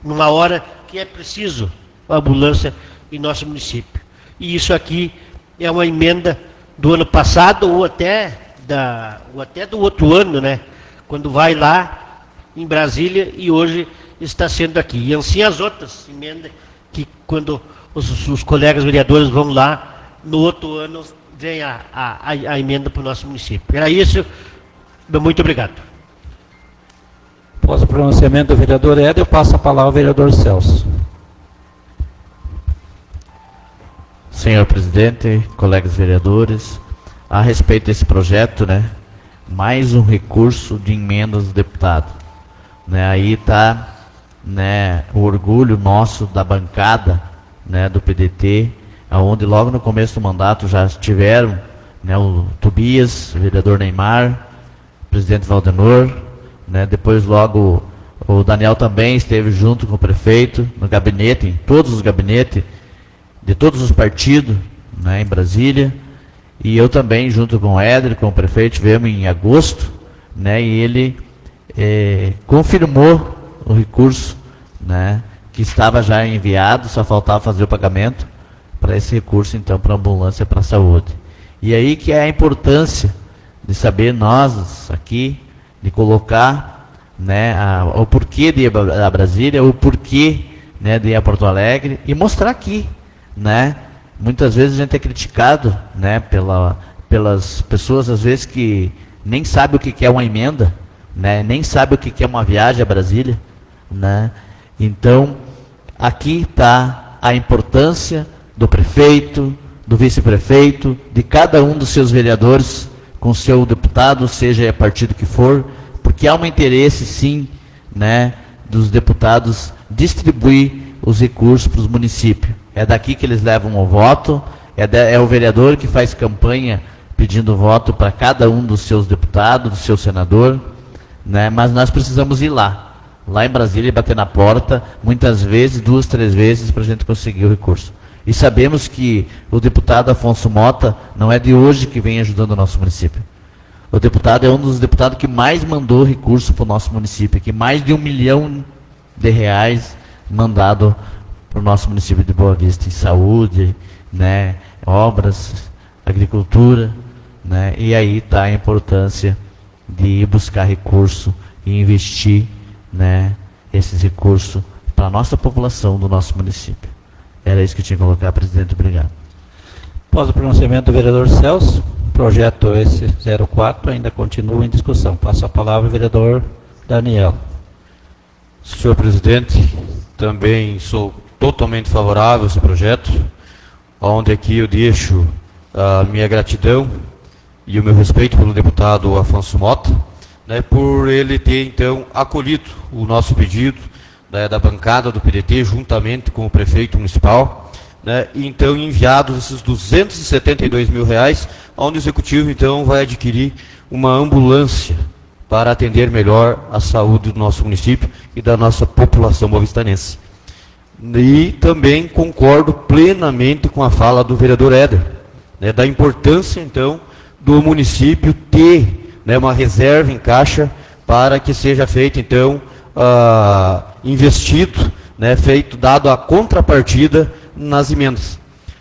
numa hora que é preciso a ambulância em nosso município. E isso aqui é uma emenda do ano passado ou até do outro ano, né? Quando vai lá em Brasília e hoje está sendo aqui. E assim as outras emendas que quando os colegas vereadores vão lá, no outro ano vem a emenda para o nosso município. Era isso. Muito obrigado. Após o pronunciamento do vereador Éder, eu passo a palavra ao vereador Celso. Senhor presidente, colegas vereadores, a respeito desse projeto, né, mais um recurso de emendas do deputado. Né, aí está, né, o orgulho nosso da bancada, né, do PDT, onde logo no começo do mandato já tiveram, né, o Tobias, o vereador Neymar, o presidente Valdenor, né, depois logo o Daniel também esteve junto com o prefeito no gabinete, em todos os gabinetes de todos os partidos, né, em Brasília, e eu também junto com o Éder, com o prefeito, tivemos em agosto, né, e ele confirmou o recurso, né, que estava já enviado, só faltava fazer o pagamento para esse recurso, então, para a ambulância para a saúde. E aí que é a importância de saber nós aqui, de colocar, né, o porquê de ir a Brasília, o porquê, né, de ir a Porto Alegre e mostrar aqui, né. Muitas vezes a gente é criticado, né, pelas pessoas, às vezes, que nem sabe o que é uma emenda, né, nem sabe o que é uma viagem a Brasília, né. Então, aqui está a importância do prefeito, do vice-prefeito, de cada um dos seus vereadores, com seu deputado, seja a partido que for, porque há um interesse, sim, né, dos deputados distribuir os recursos para os municípios. É daqui que eles levam o voto, é o vereador que faz campanha pedindo voto para cada um dos seus deputados, do seu senador, né, mas nós precisamos ir lá em Brasília, e bater na porta, muitas vezes, 2, 3 vezes, para a gente conseguir o recurso. E sabemos que o deputado Afonso Mota não é de hoje que vem ajudando o nosso município. O deputado é um dos deputados que mais mandou recurso para o nosso município, que mais de R$1 milhão mandado para o nosso município de Boa Vista, em saúde, né, obras, agricultura, né, e aí está a importância de ir buscar recurso e investir, né, esses recursos para a nossa população do nosso município. Era isso que eu tinha que colocar, presidente. Obrigado. Após o pronunciamento do vereador Celso, projeto esse 04 ainda continua em discussão. Passo a palavra ao vereador Daniel. Senhor presidente, também sou totalmente favorável a esse projeto, onde aqui eu deixo a minha gratidão e o meu respeito pelo deputado Afonso Mota, né, por ele ter então acolhido o nosso pedido, né, da bancada do PDT juntamente com o prefeito municipal, né, e então enviados esses R$272 mil, onde o executivo então vai adquirir uma ambulância para atender melhor a saúde do nosso município e da nossa população boavistanense. E também concordo plenamente com a fala do vereador Éder, né, da importância então do município ter, né, uma reserva em caixa para que seja feito então investido, né, dado a contrapartida nas emendas,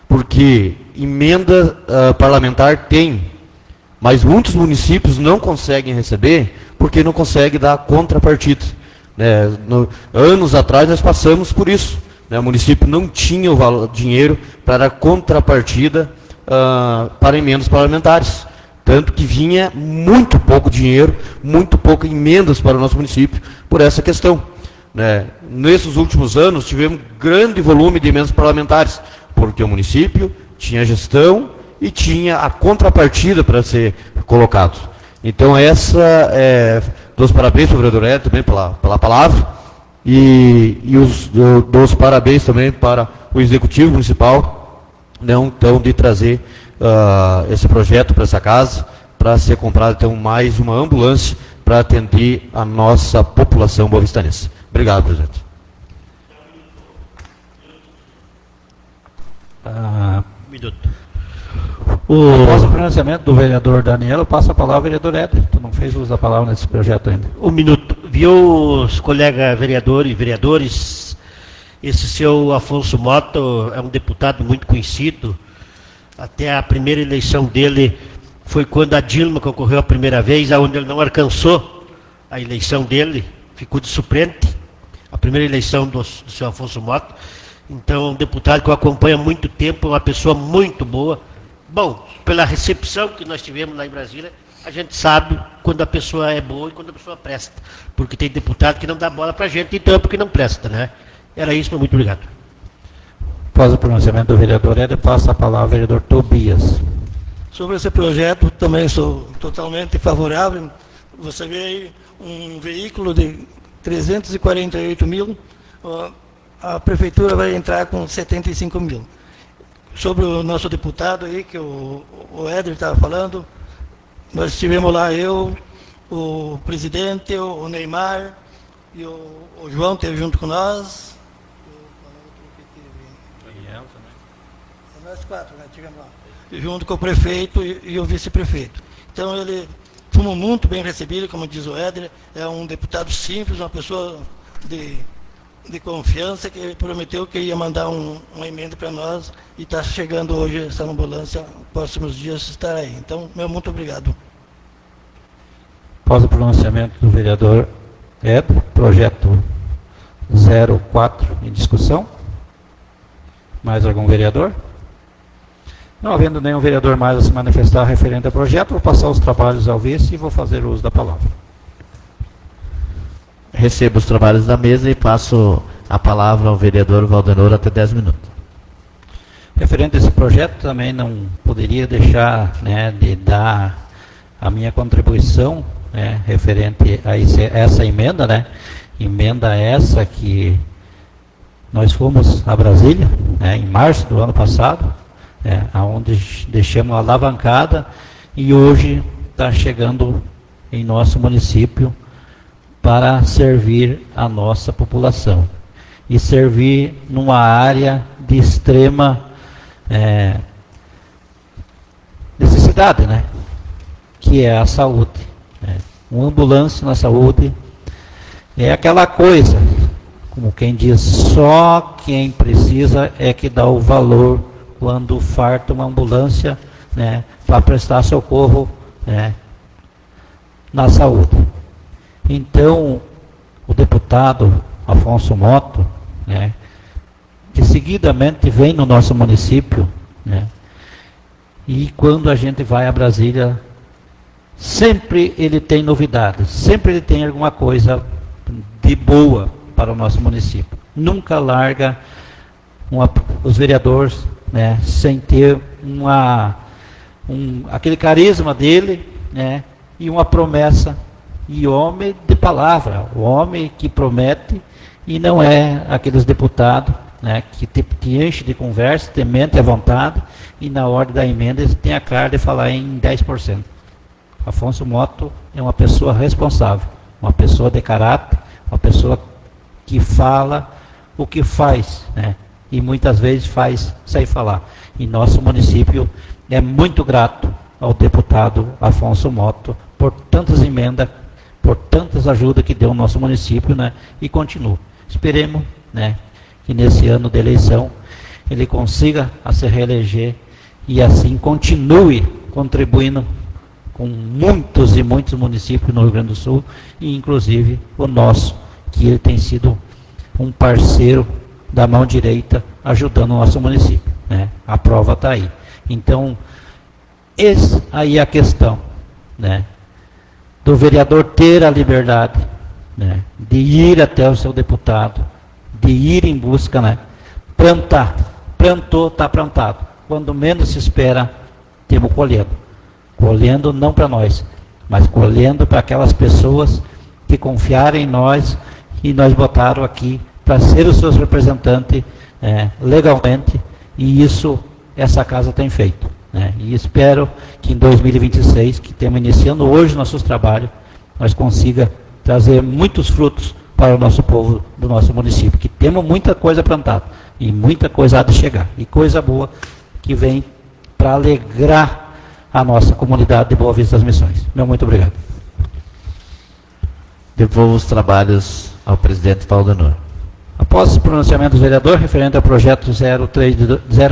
porque emenda parlamentar tem, mas muitos municípios não conseguem receber porque não conseguem dar contrapartida, né. Anos atrás nós passamos por isso, né, o município não tinha o dinheiro para contrapartida para emendas parlamentares, tanto que vinha muito pouco dinheiro, muito pouco emendas para o nosso município por essa questão, né. Nesses últimos anos tivemos grande volume de emendas parlamentares, porque o município tinha gestão e tinha a contrapartida para ser colocado. Então dou os parabéns para o vereador Ed também pela palavra, e dou os parabéns também para o executivo municipal, né, então, de trazer esse projeto para essa casa, para ser comprado então mais uma ambulância para atender a nossa população boavistanense. Obrigado, presidente. Minuto. Após o pronunciamento do vereador Daniel, eu passo a palavra ao vereador Éder. Tu não fez uso da palavra nesse projeto ainda. Um minuto. Viu, os colegas vereadores e vereadores, esse seu Afonso Mota é um deputado muito conhecido. Até a primeira eleição dele foi quando a Dilma concorreu a primeira vez, onde ele não alcançou a eleição dele, ficou de suplente, a primeira eleição do seu Afonso Mota. Então, um deputado que eu acompanho há muito tempo, uma pessoa muito boa. Bom, pela recepção que nós tivemos lá em Brasília, a gente sabe quando a pessoa é boa e quando a pessoa presta. Porque tem deputado que não dá bola pra gente, então é porque não presta, né? Era isso, muito obrigado. Após o pronunciamento do vereador Éder, passa a palavra ao vereador Tobias. Sobre esse projeto, também sou totalmente favorável. Você vê aí um veículo de 348 mil, a prefeitura vai entrar com 75 mil. Sobre o nosso deputado aí, que o Éder estava falando, nós estivemos lá, eu, o presidente, o Neymar e o João esteve junto com nós. Nós quatro, né, estivemos lá. Junto com o prefeito e o vice-prefeito. Então ele fomos muito bem recebido, como diz o Éder, é um deputado simples, uma pessoa de confiança, que prometeu que ia mandar uma emenda para nós, e está chegando hoje essa ambulância, nos próximos dias estará aí. Então, muito obrigado. Após o pronunciamento do vereador Éder, projeto 04 em discussão. Mais algum vereador? Não havendo nenhum vereador mais a se manifestar referente ao projeto, vou passar os trabalhos ao vice e vou fazer uso da palavra. Recebo os trabalhos da mesa e passo a palavra ao vereador Valdenor até 10 minutos. Referente a esse projeto, também não poderia deixar, né, de dar a minha contribuição, né, referente a essa emenda, né, emenda essa que nós fomos a Brasília, né, em março do ano passado, onde deixamos alavancada, e hoje está chegando em nosso município para servir a nossa população. E servir numa área de extrema necessidade, né? Que é a saúde. Né? Uma ambulância na saúde é aquela coisa, como quem diz, só quem precisa é que dá o valor quando farta uma ambulância, né, para prestar socorro, né, na saúde. Então, o deputado Afonso Motto, né, que seguidamente vem no nosso município, né, e quando a gente vai a Brasília, sempre ele tem novidades, sempre ele tem alguma coisa de boa para o nosso município. Nunca larga os vereadores, né, sem ter aquele carisma dele, né, e uma promessa. E homem de palavra, o homem que promete e não é aqueles deputados, né, que te enche de conversa, te mente à vontade e na hora da emenda ele tem a cara de falar em 10%. Afonso Motto é uma pessoa responsável, uma pessoa de caráter, uma pessoa que fala o que faz, né? E muitas vezes faz sem falar. E nosso município é muito grato ao deputado Afonso Motto por tantas emendas, por tantas ajudas que deu ao nosso município, né? E continua. Esperemos, né, que nesse ano de eleição ele consiga se reeleger e assim continue contribuindo com muitos e muitos municípios no Rio Grande do Sul, e inclusive o nosso, que ele tem sido um parceiro da mão direita ajudando o nosso município, né? A prova está aí. Então, essa aí é a questão, né, do vereador ter a liberdade, né, de ir até o seu deputado, de ir em busca, né, plantar. Plantou, está plantado. Quando menos se espera, temos colhendo. Colhendo não para nós, mas colhendo para aquelas pessoas que confiaram em nós e nós botaram aqui para ser os seus representantes legalmente, e isso essa casa tem feito, né? E espero que em 2026, que estamos iniciando hoje nossos trabalhos, nós consiga trazer muitos frutos para o nosso povo do nosso município, que temos muita coisa plantada e muita coisa há de chegar, e coisa boa que vem para alegrar a nossa comunidade de Boa Vista das Missões. Meu muito obrigado. Devolvo os trabalhos ao presidente Valdenor. Após o pronunciamento do vereador referente ao projeto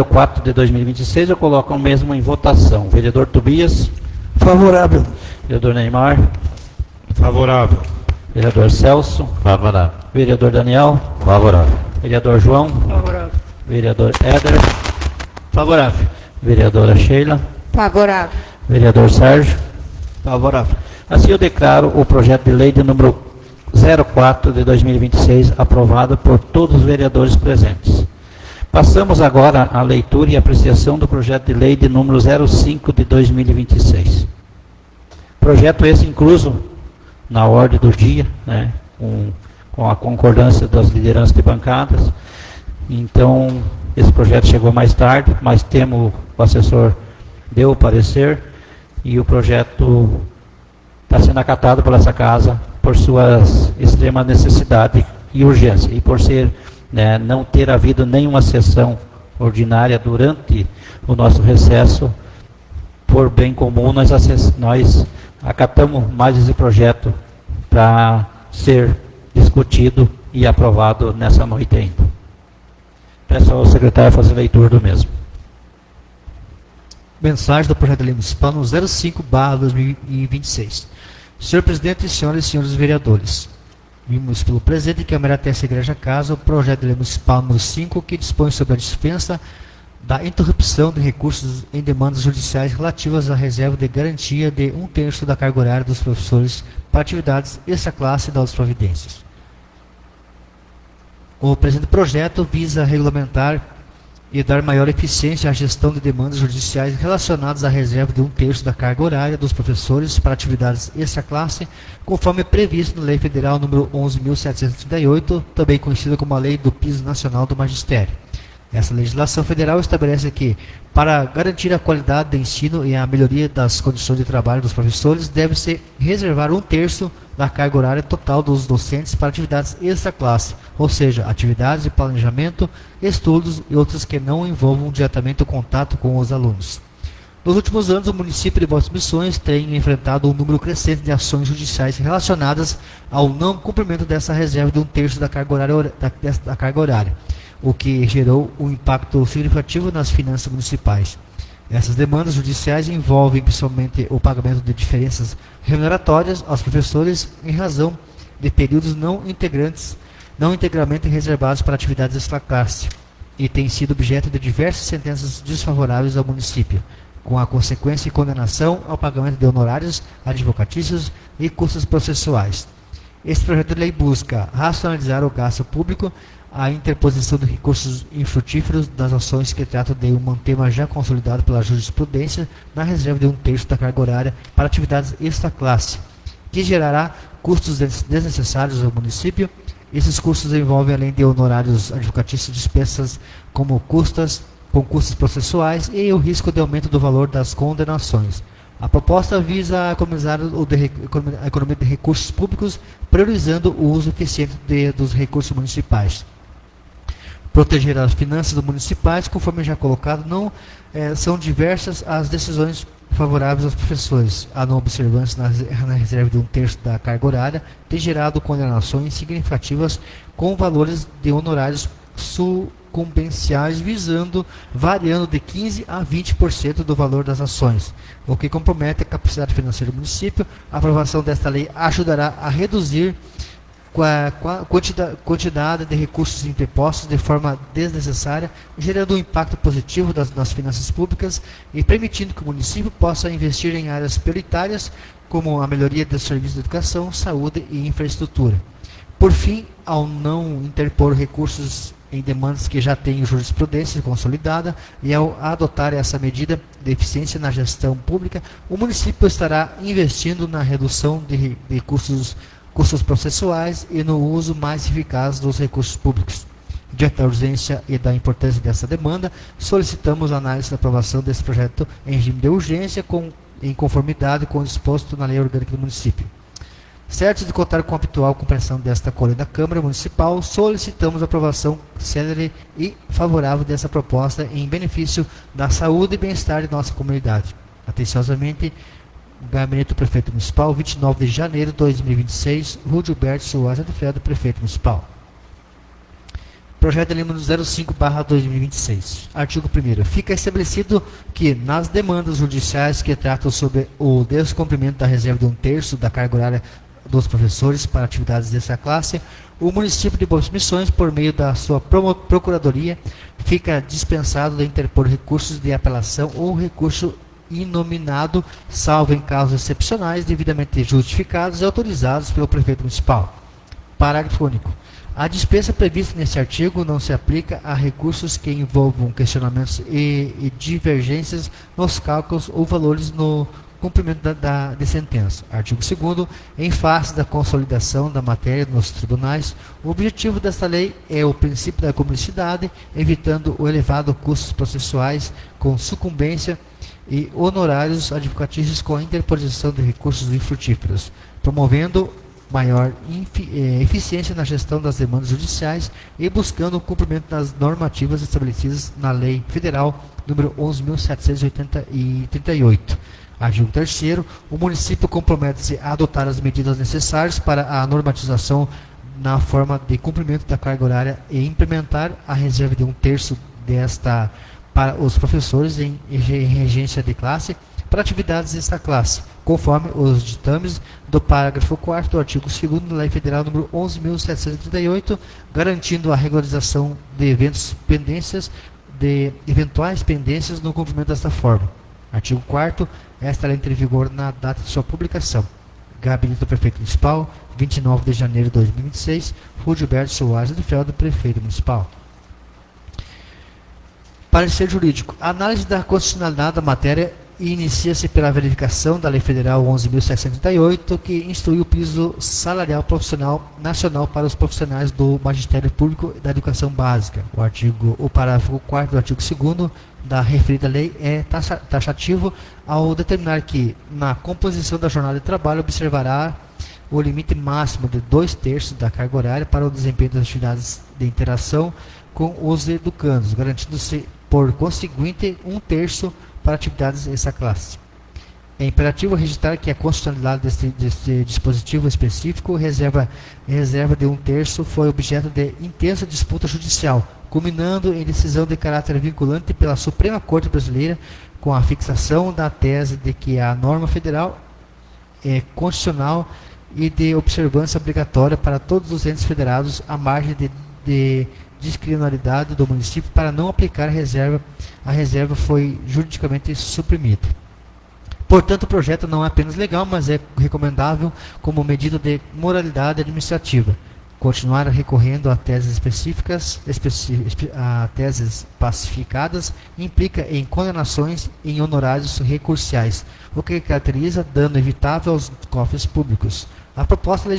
04 de 2026, eu coloco o mesmo em votação. Vereador Tobias. Favorável. Vereador Neymar. Favorável. Vereador Celso. Favorável. Vereador Daniel. Favorável. Vereador João. Favorável. Vereador Éder. Favorável. Vereadora Sheila. Favorável. Vereador Sérgio. Favorável. Assim eu declaro o projeto de lei de número 04 de 2026 aprovado por todos os vereadores presentes. Passamos agora à leitura e apreciação do projeto de lei de número 05 de 2026. Projeto esse incluso na ordem do dia, né, com a concordância das lideranças de bancadas. Então, esse projeto chegou mais tarde, mas temos o assessor deu o parecer e o projeto está sendo acatado por essa casa por suas extrema necessidade e urgência, e por ser, né, não ter havido nenhuma sessão ordinária durante o nosso recesso, por bem comum, nós acatamos mais esse projeto para ser discutido e aprovado nessa noite ainda. Peço ao secretário fazer leitura do mesmo. Mensagem do projeto de lei municipal no 05/2026. Senhor presidente, senhoras e senhores vereadores, vimos pelo presente que a essa igreja casa o projeto de lei municipal número 5, que dispõe sobre a dispensa da interrupção de recursos em demandas judiciais relativas à reserva de garantia de 1/3 da carga horária dos professores para atividades extra-classe das providências. O presente projeto visa regulamentar e dar maior eficiência à gestão de demandas judiciais relacionadas à reserva de 1/3 da carga horária dos professores para atividades extra-classe, conforme previsto na Lei Federal nº 11.738, também conhecida como a Lei do Piso Nacional do Magistério. Essa legislação federal estabelece que, para garantir a qualidade do ensino e a melhoria das condições de trabalho dos professores, deve-se reservar 1/3 da carga horária total dos docentes para atividades extra-classe, ou seja, atividades de planejamento, estudos e outras que não envolvam diretamente o contato com os alunos. Nos últimos anos, o município de Boas Missões tem enfrentado um número crescente de ações judiciais relacionadas ao não cumprimento dessa reserva de 1/3 da carga horária, o que gerou um impacto significativo nas finanças municipais. Essas demandas judiciais envolvem principalmente o pagamento de diferenças remuneratórias aos professores em razão de períodos não integralmente reservados para atividades extra-classe, e têm sido objeto de diversas sentenças desfavoráveis ao município, com a consequência de condenação ao pagamento de honorários advocatícios e custos processuais. Este projeto de lei busca racionalizar o gasto público, a interposição de recursos infrutíferos das ações que tratam de um tema já consolidado pela jurisprudência na reserva de 1/3 da carga horária para atividades extra-classe, que gerará custos desnecessários ao município. Esses custos envolvem, além de honorários advocatícios, despesas com custos processuais e o risco de aumento do valor das condenações. A proposta visa economizar a economia de recursos públicos, priorizando o uso eficiente dos recursos municipais. Proteger as finanças municipais, conforme já colocado, são diversas as decisões favoráveis aos professores. A não observância na reserva de 1/3 da carga horária tem gerado condenações significativas com valores de honorários sucumbenciais variando de 15% a 20% do valor das ações, o que compromete a capacidade financeira do município. A aprovação desta lei ajudará a reduzir a quantidade de recursos interpostos de forma desnecessária, gerando um impacto positivo nas finanças públicas e permitindo que o município possa investir em áreas prioritárias, como a melhoria dos serviços de educação, saúde e infraestrutura. Por fim, ao não interpor recursos em demandas que já têm jurisprudência consolidada e ao adotar essa medida de eficiência na gestão pública, o município estará investindo na redução de custos processuais e no uso mais eficaz dos recursos públicos. Diante da urgência e da importância dessa demanda, solicitamos a análise da aprovação desse projeto em regime de urgência, em conformidade com o disposto na lei orgânica do município. Certos de contar com a habitual compreensão desta coluna da Câmara Municipal, solicitamos a aprovação célere e favorável dessa proposta em benefício da saúde e bem-estar de nossa comunidade. Atenciosamente, Gabinete do Prefeito Municipal, 29 de janeiro de 2026, Rua Gilberto Soares de Fredo, Prefeito Municipal. Projeto de lei número 05/2026. Artigo 1º. Fica estabelecido que, nas demandas judiciais que tratam sobre o descumprimento da reserva de 1/3 da carga horária dos professores para atividades dessa classe, o município de Boas Missões, por meio da sua procuradoria, fica dispensado de interpor recursos de apelação ou recurso inominado, salvo em casos excepcionais devidamente justificados e autorizados pelo prefeito municipal. Parágrafo único. A dispensa prevista neste artigo não se aplica a recursos que envolvam questionamentos e divergências nos cálculos ou valores no cumprimento de sentença. Artigo 2º. Em face da consolidação da matéria nos tribunais, o objetivo desta lei é o princípio da comunicidade, evitando o elevado custos processuais com sucumbência e honorários advocatícios com a interposição de recursos infrutíferos, promovendo maior eficiência na gestão das demandas judiciais e buscando o cumprimento das normativas estabelecidas na Lei Federal número 11.738. Artigo 3º. O município compromete-se a adotar as medidas necessárias para a normatização na forma de cumprimento da carga horária e implementar a reserva de 1/3 desta para os professores em regência de classe para atividades desta classe, conforme os ditames do parágrafo 4º do artigo 2º da Lei Federal número 11.738, garantindo a regularização de eventuais pendências no cumprimento desta forma. Artigo 4º. Esta lei entra em vigor na data de sua publicação. Gabinete do Prefeito Municipal, 29 de janeiro de 2026, Rua Gilberto Soares de Fredo, Prefeito Municipal. Parecer jurídico. A análise da constitucionalidade da matéria e inicia-se pela verificação da Lei Federal 11.738, que instrui o piso salarial profissional nacional para os profissionais do Magistério Público da Educação Básica. O parágrafo 4º do artigo 2º da referida lei é taxativo ao determinar que, na composição da jornada de trabalho, observará o limite máximo de 2/3 da carga horária para o desempenho das atividades de interação com os educandos, garantindo-se, por conseguinte, 1/3 para atividades dessa classe. É imperativo registrar que a constitucionalidade deste dispositivo específico, reserva de 1/3, foi objeto de intensa disputa judicial, culminando em decisão de caráter vinculante pela Suprema Corte Brasileira, com a fixação da tese de que a norma federal é constitucional e de observância obrigatória para todos os entes federados, à margem de discricionalidade do município para não aplicar a reserva foi juridicamente suprimida. Portanto, o projeto não é apenas legal, mas é recomendável como medida de moralidade administrativa. Continuar recorrendo a teses a teses pacificadas implica em condenações em honorários recursiais, o que caracteriza dano evitável aos cofres públicos. A proposta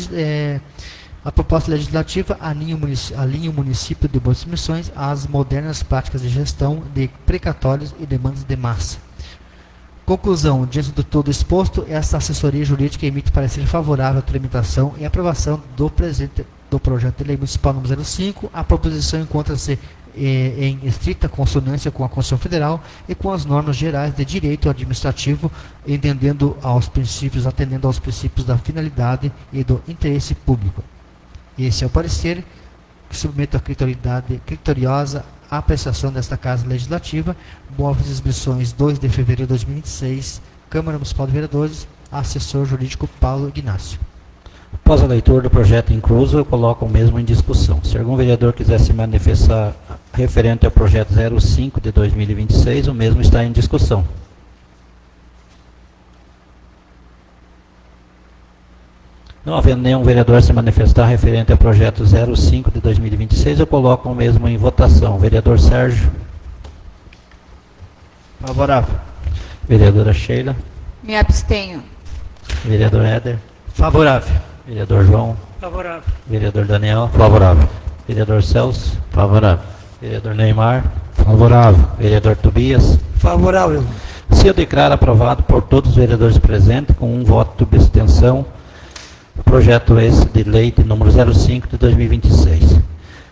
legislativa alinha o município de Boas Missões às modernas práticas de gestão de precatórios e demandas de massa. Conclusão: diante de todo exposto, esta assessoria jurídica emite parecer favorável à tramitação e aprovação do projeto de lei municipal número 05. A proposição encontra-se em estrita consonância com a Constituição Federal e com as normas gerais de direito administrativo, atendendo aos princípios da finalidade e do interesse público. Esse é o parecer que submeto à criteriosa apreciação desta Casa Legislativa. Boas Missões, 2 de fevereiro de 2026, Câmara Municipal de Vereadores, assessor jurídico Paulo Ignácio. Após a leitura do projeto incluso, eu coloco o mesmo em discussão. Se algum vereador quiser se manifestar referente ao projeto 05 de 2026, o mesmo está em discussão. Não havendo nenhum vereador se manifestar referente ao projeto 05 de 2026, eu coloco o mesmo em votação. Vereador Sérgio. Favorável. Vereadora Sheila. Me abstenho. Vereador Éder. Favorável. Vereador João. Favorável. Vereador Daniel. Favorável. Vereador Celso. Favorável. Vereador Neymar. Favorável. Vereador Tobias. Favorável. Se eu declaro aprovado por todos os vereadores presentes, com um voto de abstenção, o projeto esse de lei de número 05 de 2026.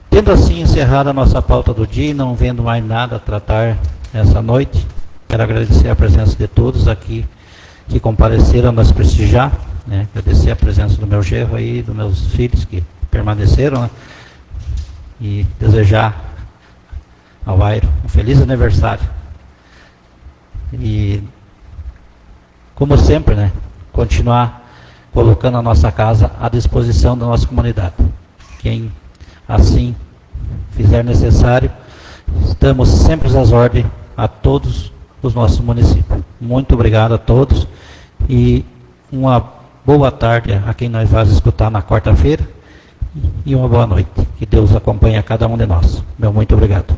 Tendo assim encerrado a nossa pauta do dia e não vendo mais nada a tratar nessa noite, quero agradecer a presença de todos aqui que compareceram a nos prestigiar, né? Agradecer a presença do meu genro aí, dos meus filhos que permaneceram, né? E desejar ao Airo um feliz aniversário. E, como sempre, né? Continuar colocando a nossa casa à disposição da nossa comunidade. Quem assim fizer necessário, estamos sempre às ordens a todos os nossos municípios. Muito obrigado a todos e uma boa tarde a quem nós vamos escutar na quarta-feira e uma boa noite. Que Deus acompanhe a cada um de nós. Meu muito obrigado.